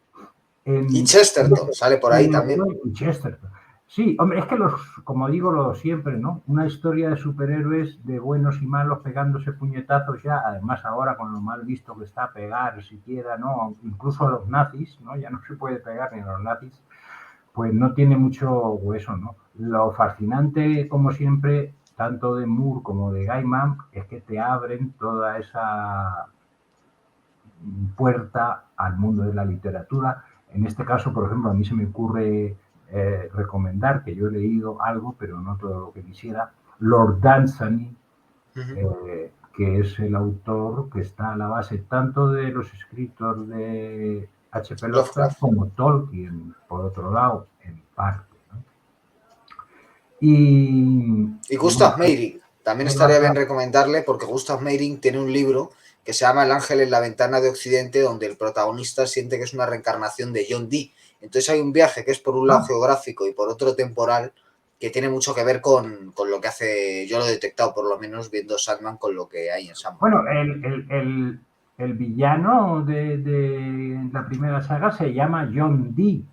y Chesterton sale por ahí también. Chesterton. Sí, hombre, es que como digo lo siempre, ¿no? Una historia de superhéroes de buenos y malos pegándose puñetazos ya, además ahora con lo mal visto que está pegar siquiera, ¿no? Incluso a los nazis, ¿no? Ya no se puede pegar ni a los nazis, pues no tiene mucho hueso, ¿no? Lo fascinante, como siempre, tanto de Moore como de Gaiman, es que te abren toda esa puerta al mundo de la literatura. En este caso, por ejemplo, a mí se me ocurre recomendar, que yo he leído algo, pero no todo lo que quisiera, Lord Dunsany, que es el autor que está a la base tanto de los escritos de H.P. Lovecraft como Tolkien, por otro lado, en parte, ¿no? Y Gustav Meyrink, también estaría bien recomendarle, porque Gustav Meyrink tiene un libro que se llama El ángel en la ventana de Occidente, donde el protagonista siente que es una reencarnación de John Dee. Entonces hay un viaje que es por un lado geográfico y por otro temporal, que tiene mucho que ver con lo que hace, yo lo he detectado por lo menos viendo Sandman, con lo que hay en Sandman. Bueno, el villano de la primera saga se llama John Dee,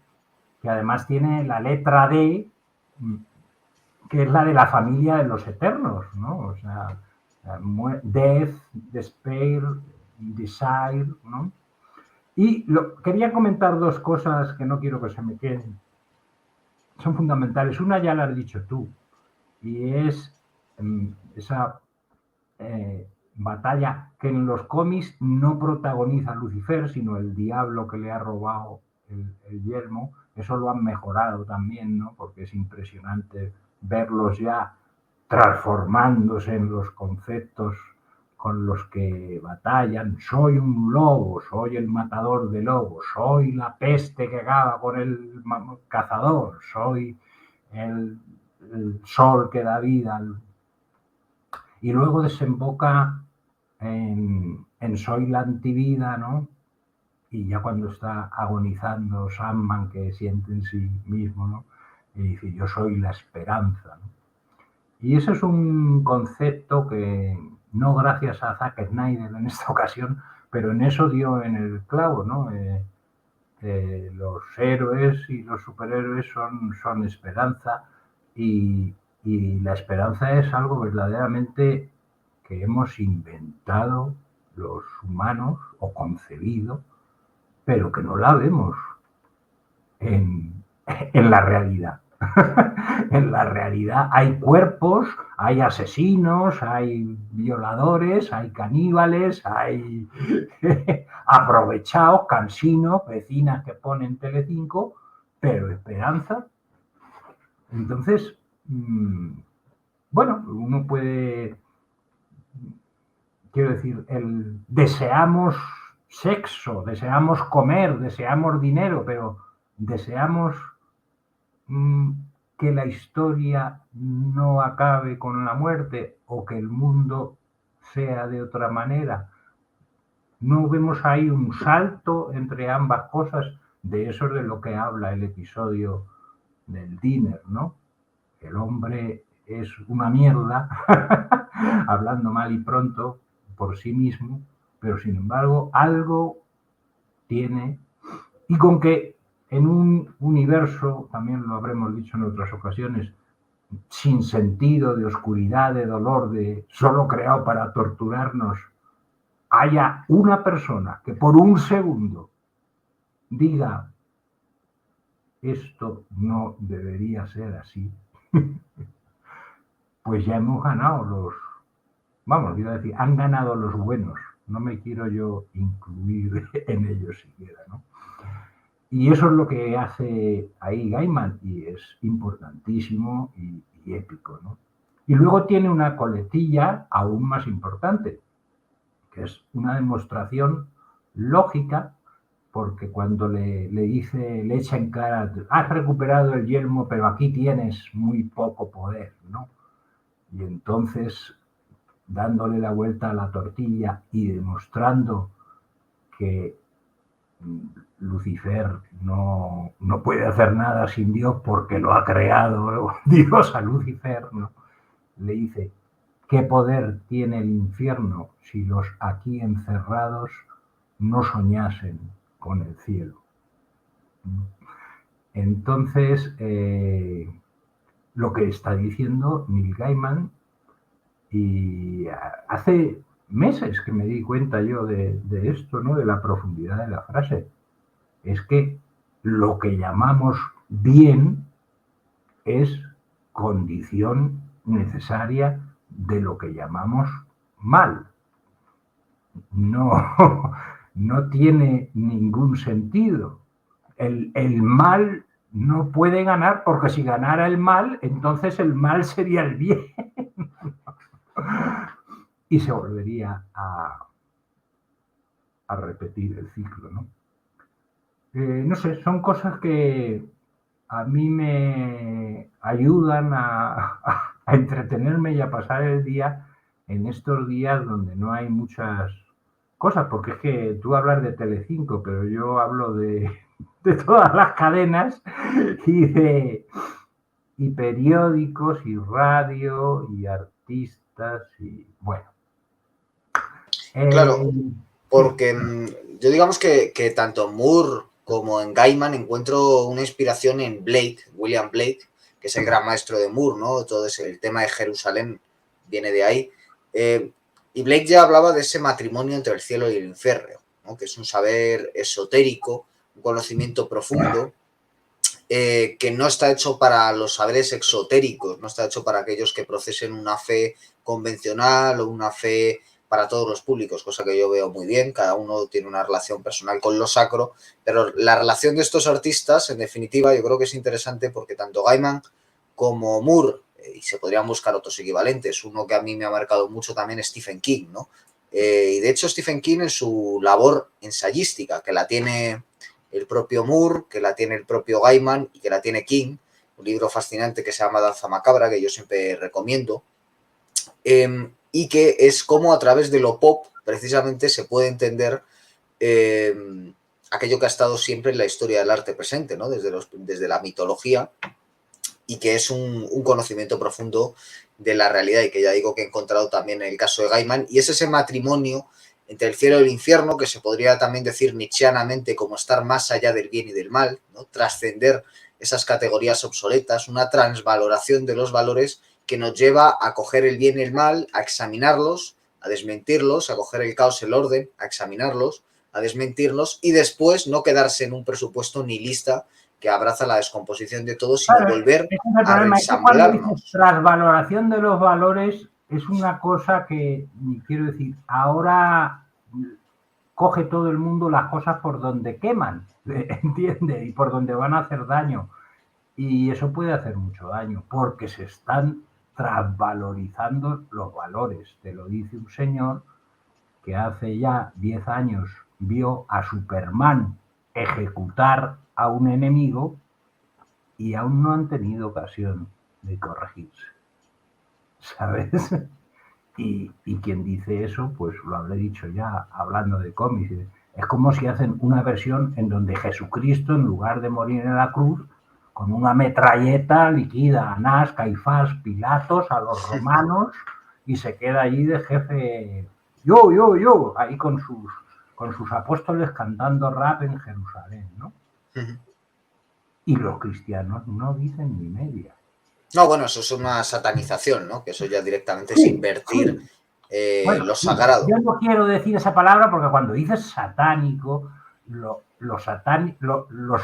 que además tiene la letra D, que es la de la familia de los eternos, ¿no? O sea, death, despair, desire, ¿no? Y quería comentar dos cosas que no quiero que se me queden. Son fundamentales. Una ya la has dicho tú, y es esa batalla que en los cómics no protagoniza Lucifer, sino el diablo que le ha robado el yelmo. Eso lo han mejorado también, ¿no? Porque es impresionante verlos ya transformándose en los conceptos con los que batallan. Soy un lobo, soy el matador de lobos, soy la peste que acaba con el cazador, soy el sol que da vida. Y luego desemboca en Soy la antivida, ¿no? Y ya cuando está agonizando Sandman, que siente en sí mismo, ¿no? Y dice, yo soy la esperanza, ¿no? Y ese es un concepto que, no gracias a Zack Snyder en esta ocasión, pero en eso dio en el clavo, ¿no? Los héroes y los superhéroes son esperanza, y la esperanza es algo verdaderamente que hemos inventado los humanos o concebido, pero que no la vemos en la realidad. En la realidad hay cuerpos, hay asesinos, hay violadores, hay caníbales, hay aprovechados, cansinos, vecinas que ponen Telecinco, pero esperanza. Entonces, bueno, uno puede, quiero decir, deseamos sexo, deseamos comer, deseamos dinero, pero deseamos que la historia no acabe con la muerte o que el mundo sea de otra manera. No vemos ahí un salto entre ambas cosas. De eso es de lo que habla el episodio del Dinner, ¿no? El hombre es una mierda, hablando mal y pronto por sí mismo, pero sin embargo algo tiene, y con que en un universo, también lo habremos dicho en otras ocasiones, sin sentido, de oscuridad, de dolor, de solo creado para torturarnos, haya una persona que por un segundo diga esto no debería ser así, pues ya hemos ganado vamos, iba a decir, han ganado los buenos. No me quiero yo incluir en ellos siquiera, ¿no? Y eso es lo que hace ahí Gaiman, y es importantísimo y épico, ¿no? Y luego tiene una coletilla aún más importante, que es una demostración lógica, porque cuando le echa en cara, has recuperado el yelmo, pero aquí tienes muy poco poder, ¿no? Y entonces, dándole la vuelta a la tortilla y demostrando que Lucifer no puede hacer nada sin Dios porque lo ha creado Dios a Lucifer, ¿no? Le dice, ¿qué poder tiene el infierno si los aquí encerrados no soñasen con el cielo? Entonces, lo que está diciendo Neil Gaiman, y hace meses que me di cuenta yo de esto, ¿no? De la profundidad de la frase, es que lo que llamamos bien es condición necesaria de lo que llamamos mal. No tiene ningún sentido. El mal no puede ganar, porque si ganara el mal, entonces el mal sería el bien. Y se volvería a repetir el ciclo, ¿no? No sé, son cosas que a mí me ayudan a entretenerme y a pasar el día en estos días donde no hay muchas cosas, porque es que tú hablas de Telecinco, pero yo hablo de todas las cadenas y periódicos y radio y artistas y bueno. Claro, Sí. porque yo digamos que tanto Moore como en Gaiman, encuentro una inspiración en Blake, William Blake, que es el gran maestro de Moore, ¿no? Todo el tema de Jerusalén viene de ahí. Y Blake ya hablaba de ese matrimonio entre el cielo y el infierno, ¿no? Que es un saber esotérico, un conocimiento profundo, que no está hecho para los saberes exotéricos, no está hecho para aquellos que procesen una fe convencional o una fe para todos los públicos, cosa que yo veo muy bien, cada uno tiene una relación personal con lo sacro, pero la relación de estos artistas, en definitiva, yo creo que es interesante porque tanto Gaiman como Moore, y se podrían buscar otros equivalentes, uno que a mí me ha marcado mucho también es Stephen King, ¿no? Y de hecho Stephen King en su labor ensayística, que la tiene el propio Moore, que la tiene el propio Gaiman y que la tiene King, un libro fascinante que se llama Danza Macabra, que yo siempre recomiendo, y que es como a través de lo pop precisamente se puede entender aquello que ha estado siempre en la historia del arte presente, ¿no? Desde la mitología, y que es un conocimiento profundo de la realidad, y que ya digo que he encontrado también en el caso de Gaiman, y es ese matrimonio entre el cielo y el infierno, que se podría también decir nietzscheanamente como estar más allá del bien y del mal, ¿no? Trascender esas categorías obsoletas, una transvaloración de los valores que nos lleva a coger el bien y el mal, a examinarlos, a desmentirlos, a coger el caos y el orden, a examinarlos, a desmentirlos, y después no quedarse en un presupuesto nihilista que abraza la descomposición de todo, sino Claro, volver ese es el a problema. Es que cuando dices reensamblarnos. transvaloración de los valores, es una cosa que, quiero decir, ahora coge todo el mundo las cosas por donde queman, ¿entiendes? Y por donde van a hacer daño. Y eso puede hacer mucho daño, porque se están transvalorizando los valores. Te lo dice un señor que hace ya 10 años vio a Superman ejecutar a un enemigo y aún no han tenido ocasión de corregirse, ¿sabes? Y quien dice eso, pues lo habré dicho ya, hablando de cómics. Es como si hacen una versión en donde Jesucristo, en lugar de morir en la cruz, con una metralleta liquida a Anás, Caifás, Pilatos, a los romanos, y se queda allí de jefe, yo, ahí con sus apóstoles cantando rap en Jerusalén, ¿no? Y los cristianos no dicen ni media. No, bueno, eso es una satanización, ¿no? Que eso ya directamente es Sí, invertir bueno, lo sí, sagrado. yo no quiero decir esa palabra porque cuando dices satánico, los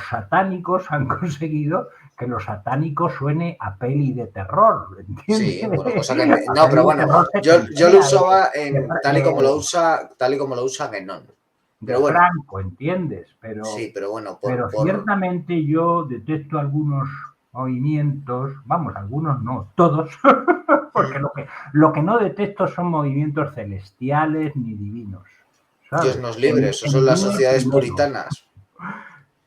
satánicos han conseguido que lo satánico suene a peli de terror, ¿entiendes? Sí, bueno, cosa que... A No, peli pero de bueno, terror yo lo setentera, usaba de, tal y como de, lo usa Guénon. de Pero bueno, Franco, ¿entiendes? sí, pero bueno, Pero ciertamente yo detesto algunos movimientos, vamos, algunos no, todos, porque lo que no detesto son movimientos celestiales ni divinos, Dios ¿sabes? nos libre, eso son En las mí sociedades primero, puritanas.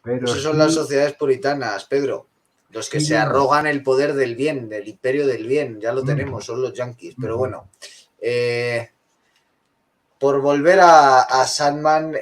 pero Eso son las sí, sociedades puritanas, Pedro. Los que sí, se dime. arrogan el poder del bien, del imperio del bien, ya lo tenemos, son los yanquis. Pero bueno, eh, por volver a Sandman,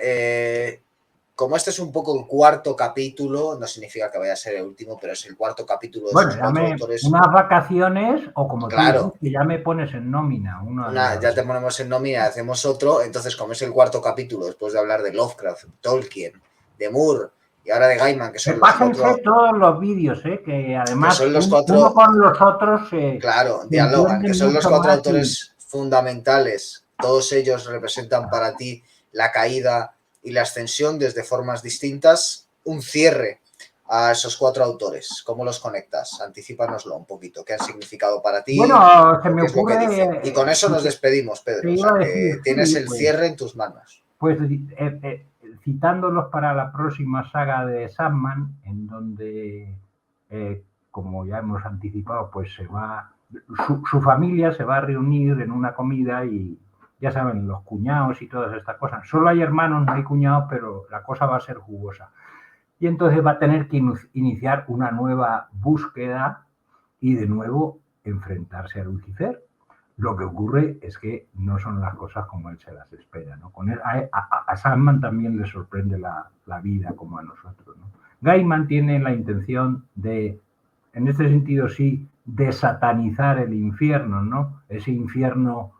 como este es un poco el cuarto capítulo, no significa que vaya a ser el último, pero es el cuarto capítulo de Bueno, esos cuatro dame autores. unas vacaciones o como tú Claro, dijiste, ya me pones en nómina uno de ya los... te ponemos en nómina, hacemos otro. Entonces, como es el cuarto capítulo, después de hablar de Lovecraft, Tolkien, de Moore y ahora de Gaiman, Repásense todos los vídeos, que que además son los uno cuatro, con los otros se claro, dialogan, que entienden son los mucho cuatro más y... autores fundamentales. Todos ellos representan para ti la caída y la ascensión desde formas distintas. Un cierre a esos cuatro autores. ¿Cómo los conectas? Anticípanoslo un poquito. ¿Qué han significado para ti? Bueno, se ¿O me qué es lo que ocurre, dicen? Y con eso nos despedimos, te Pedro. O iba sea a decir, que tienes sí, el cierre en tus manos. pues citándolos para la próxima saga de Sandman, en donde, como ya hemos anticipado, pues su familia se va a reunir en una comida y ya saben, los cuñados y todas estas cosas. Solo hay hermanos, no hay cuñados, pero la cosa va a ser jugosa. Y entonces va a tener que iniciar una nueva búsqueda y de nuevo enfrentarse a Lucifer. Lo que ocurre es que no son las cosas como él se las espera, ¿no? A Sandman también le sorprende la vida como a nosotros, ¿no? Gaiman tiene la intención de, en este sentido sí, de satanizar el infierno, ¿no? Ese infierno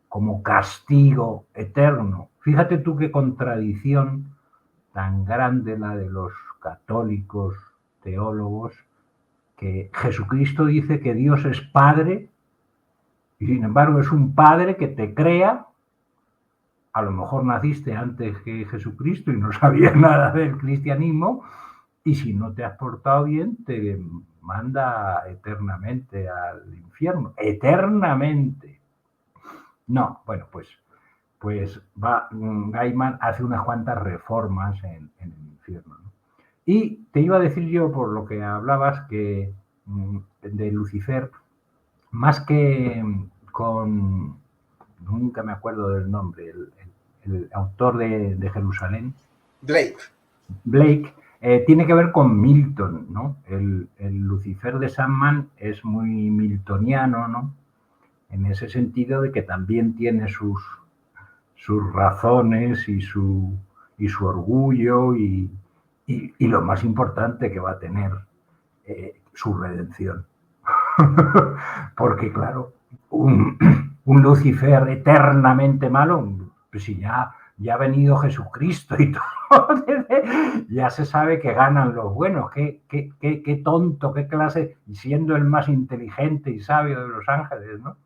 como castigo eterno. Fíjate tú qué contradicción tan grande la de los católicos teólogos, que Jesucristo dice que Dios es Padre y sin embargo es un Padre que te crea. A lo mejor naciste antes que Jesucristo y no sabías nada del cristianismo, y si no te has portado bien te manda eternamente al infierno. Eternamente. No, bueno, pues Gaiman hace unas cuantas reformas en el infierno, ¿no? Y te iba a decir yo, por lo que hablabas, que de Lucifer, más que con... Nunca me acuerdo del nombre, el autor de Jerusalén. Blake, tiene que ver con Milton, ¿no? El Lucifer de Sandman es muy miltoniano, ¿no? En ese sentido de que también tiene sus razones y su orgullo y lo más importante, que va a tener su redención. Porque claro, un Lucifer eternamente malo, pues si ya ha venido Jesucristo y todo, ya se sabe que ganan los buenos. Qué tonto, qué clase, siendo el más inteligente y sabio de los ángeles, ¿no?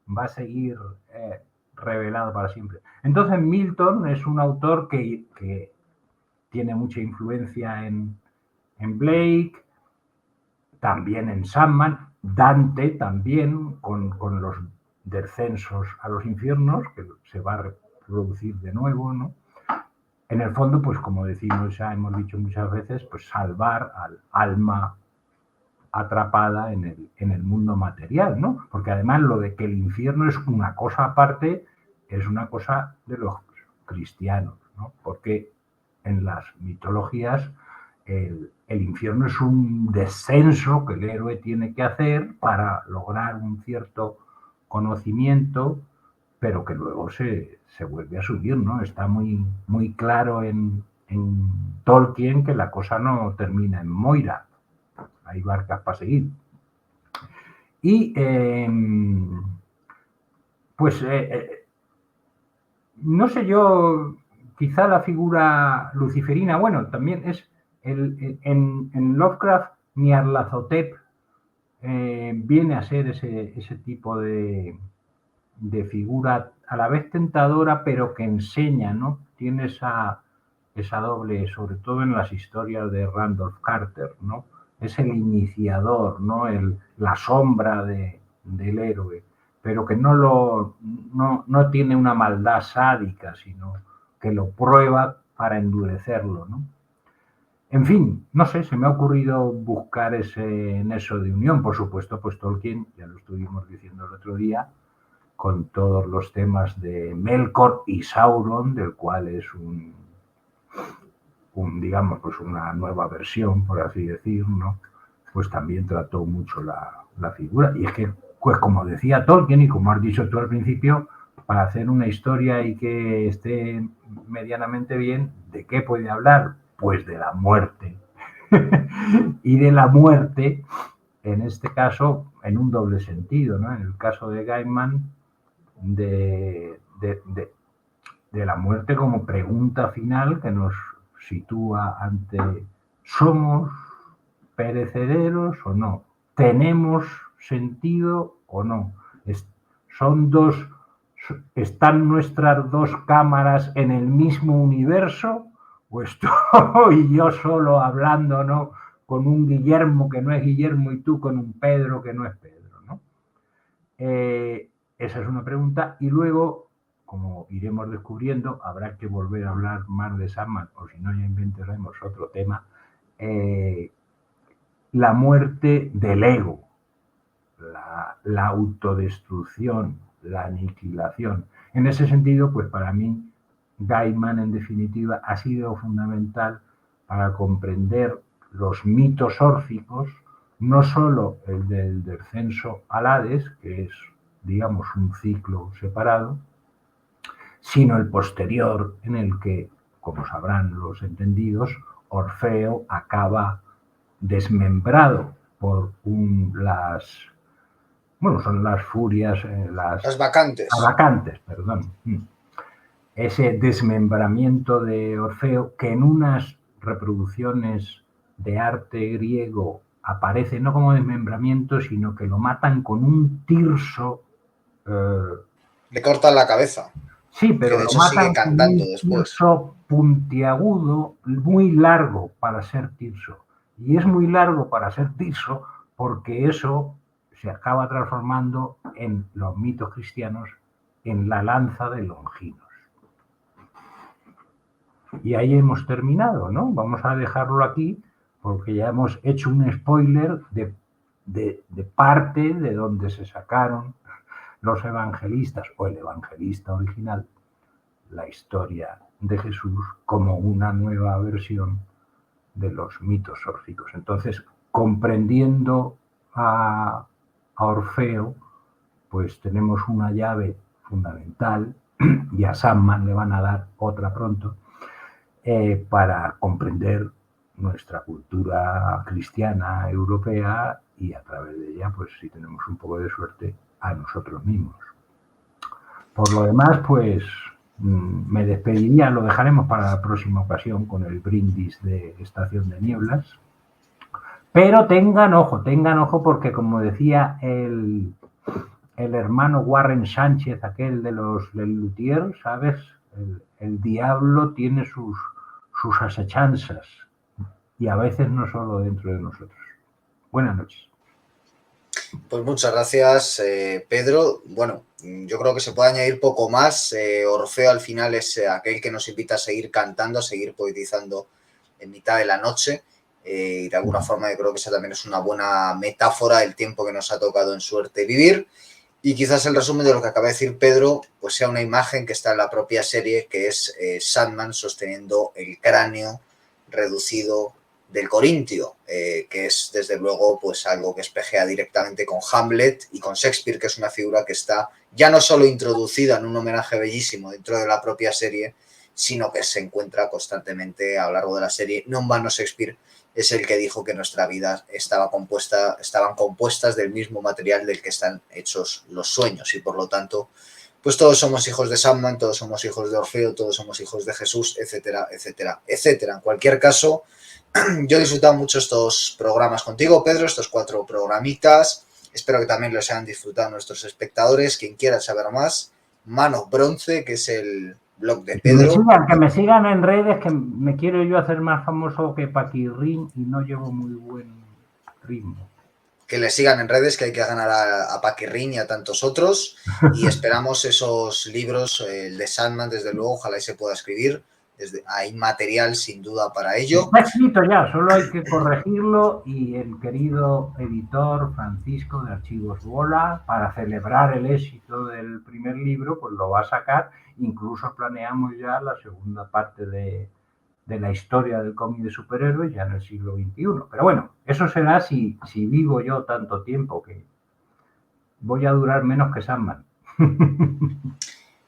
Va a seguir revelado para siempre. Entonces Milton es un autor que tiene mucha influencia en Blake, también en Sandman. Dante también, con los descensos a los infiernos, que se va a reproducir de nuevo, ¿no? En el fondo, pues como decimos, ya hemos dicho muchas veces, pues salvar al alma atrapada en el mundo material, ¿no? Porque además lo de que el infierno es una cosa aparte, es una cosa de los cristianos, ¿no? Porque en las mitologías el infierno es un descenso que el héroe tiene que hacer para lograr un cierto conocimiento, pero que luego se vuelve a subir, ¿no? Está muy, muy claro en Tolkien que la cosa no termina en Moira. Hay barcas para seguir. Y no sé yo, quizá la figura luciferina, bueno, también es en Lovecraft, Nyarlathotep viene a ser ese tipo de figura a la vez tentadora, pero que enseña, ¿no? Tiene esa doble, sobre todo en las historias de Randolph Carter, ¿no? Es el iniciador, ¿no? La sombra del héroe, pero que no tiene una maldad sádica, sino que lo prueba para endurecerlo, ¿no? En fin, no sé, se me ha ocurrido buscar ese nexo de unión. Por supuesto, pues Tolkien, ya lo estuvimos diciendo el otro día, con todos los temas de Melkor y Sauron, del cual es digamos, pues una nueva versión, por así decir, ¿no? Pues también trató mucho la figura. Y es que, pues como decía Tolkien, y como has dicho tú al principio, para hacer una historia y que esté medianamente bien, ¿de qué puede hablar? Pues de la muerte. Y de la muerte, en este caso, en un doble sentido, ¿no? En el caso de Gaiman, de la muerte como pregunta final que nos sitúa ante: ¿somos perecederos o no? ¿Tenemos sentido o no? ¿Están nuestras dos cámaras en el mismo universo? ¿O estoy yo solo hablando, ¿no?, con un Guillermo que no es Guillermo y tú con un Pedro que no es Pedro, ¿no? Esa es una pregunta. Y luego, como iremos descubriendo, habrá que volver a hablar más de Sandman, o si no ya inventaremos otro tema, la muerte del ego, la autodestrucción, la aniquilación. En ese sentido, pues para mí, Gaiman, en definitiva, ha sido fundamental para comprender los mitos órficos, no solo el del descenso al Hades, que es, digamos, un ciclo separado, sino el posterior, en el que, como sabrán los entendidos, Orfeo acaba desmembrado por son las furias, las bacantes. Bacantes, perdón. ese desmembramiento de Orfeo, que en unas reproducciones de arte griego aparece no como desmembramiento, sino que lo matan con un tirso. Le cortan la cabeza, Sí, que pero de lo hecho sigue matan con cantando un después. tirso puntiagudo, muy largo para ser tirso. Y es muy largo para ser tirso porque eso se acaba transformando en los mitos cristianos en la lanza de Longinos. Y ahí hemos terminado, ¿no? Vamos a dejarlo aquí porque ya hemos hecho un spoiler de parte de donde se sacaron los evangelistas o el evangelista original la historia de Jesús como una nueva versión de los mitos órficos. Entonces, comprendiendo a Orfeo, pues tenemos una llave fundamental, y a Sandman le van a dar otra pronto, para comprender nuestra cultura cristiana europea y a través de ella, pues si tenemos un poco de suerte, a nosotros mismos. Por lo demás, pues me despediría, lo dejaremos para la próxima ocasión con el brindis de Estación de Nieblas. Pero tengan ojo porque como decía el hermano Warren Sánchez, aquel de los Lelutier, ¿sabes? El diablo tiene sus asechanzas y a veces no solo dentro de nosotros. Buenas noches. Pues muchas gracias, Pedro. Bueno, yo creo que se puede añadir poco más. Orfeo al final es aquel que nos invita a seguir cantando, a seguir poetizando en mitad de la noche. Y de alguna forma yo creo que esa también es una buena metáfora del tiempo que nos ha tocado en suerte vivir. Y quizás el resumen de lo que acaba de decir Pedro, pues sea una imagen que está en la propia serie, que es Sandman sosteniendo el cráneo reducido del Corintio, que es desde luego pues algo que espejea directamente con Hamlet y con Shakespeare, que es una figura que está ya no solo introducida en un homenaje bellísimo dentro de la propia serie, sino que se encuentra constantemente a lo largo de la serie. No en vano Shakespeare es el que dijo que nuestra vida estaban compuestas del mismo material del que están hechos los sueños y por lo tanto, pues todos somos hijos de Sandman, todos somos hijos de Orfeo, todos somos hijos de Jesús, etcétera, etcétera, etcétera. En cualquier caso, yo he disfrutado mucho estos programas contigo, Pedro, estos 4 programitas. Espero que también los hayan disfrutado nuestros espectadores. Quien quiera saber más, Mano Bronce, que es el blog de Pedro. Que me sigan en redes, que me quiero yo hacer más famoso que Paquirrín y no llevo muy buen ritmo. Que le sigan en redes, que hay que ganar a Paquirrín y a tantos otros. Y esperamos esos libros, el de Sandman, desde luego, ojalá y se pueda escribir. Hay material sin duda para ello. Está escrito ya, solo hay que corregirlo y el querido editor Francisco de Archivos Bola, para celebrar el éxito del primer libro, pues lo va a sacar. Incluso planeamos ya la segunda parte de la historia del cómic de superhéroes ya en el siglo XXI. Pero bueno, eso será si vivo yo tanto tiempo, que voy a durar menos que Sandman.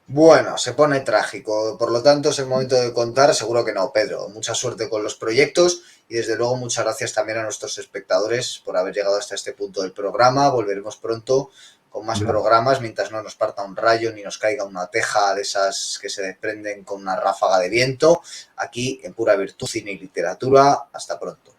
Bueno, se pone trágico, por lo tanto es el momento de contar, seguro que no, Pedro. Mucha suerte con los proyectos y desde luego muchas gracias también a nuestros espectadores por haber llegado hasta este punto del programa. Volveremos pronto con más programas mientras no nos parta un rayo ni nos caiga una teja de esas que se desprenden con una ráfaga de viento. Aquí en Pura Virtud, Cine y Literatura. Hasta pronto.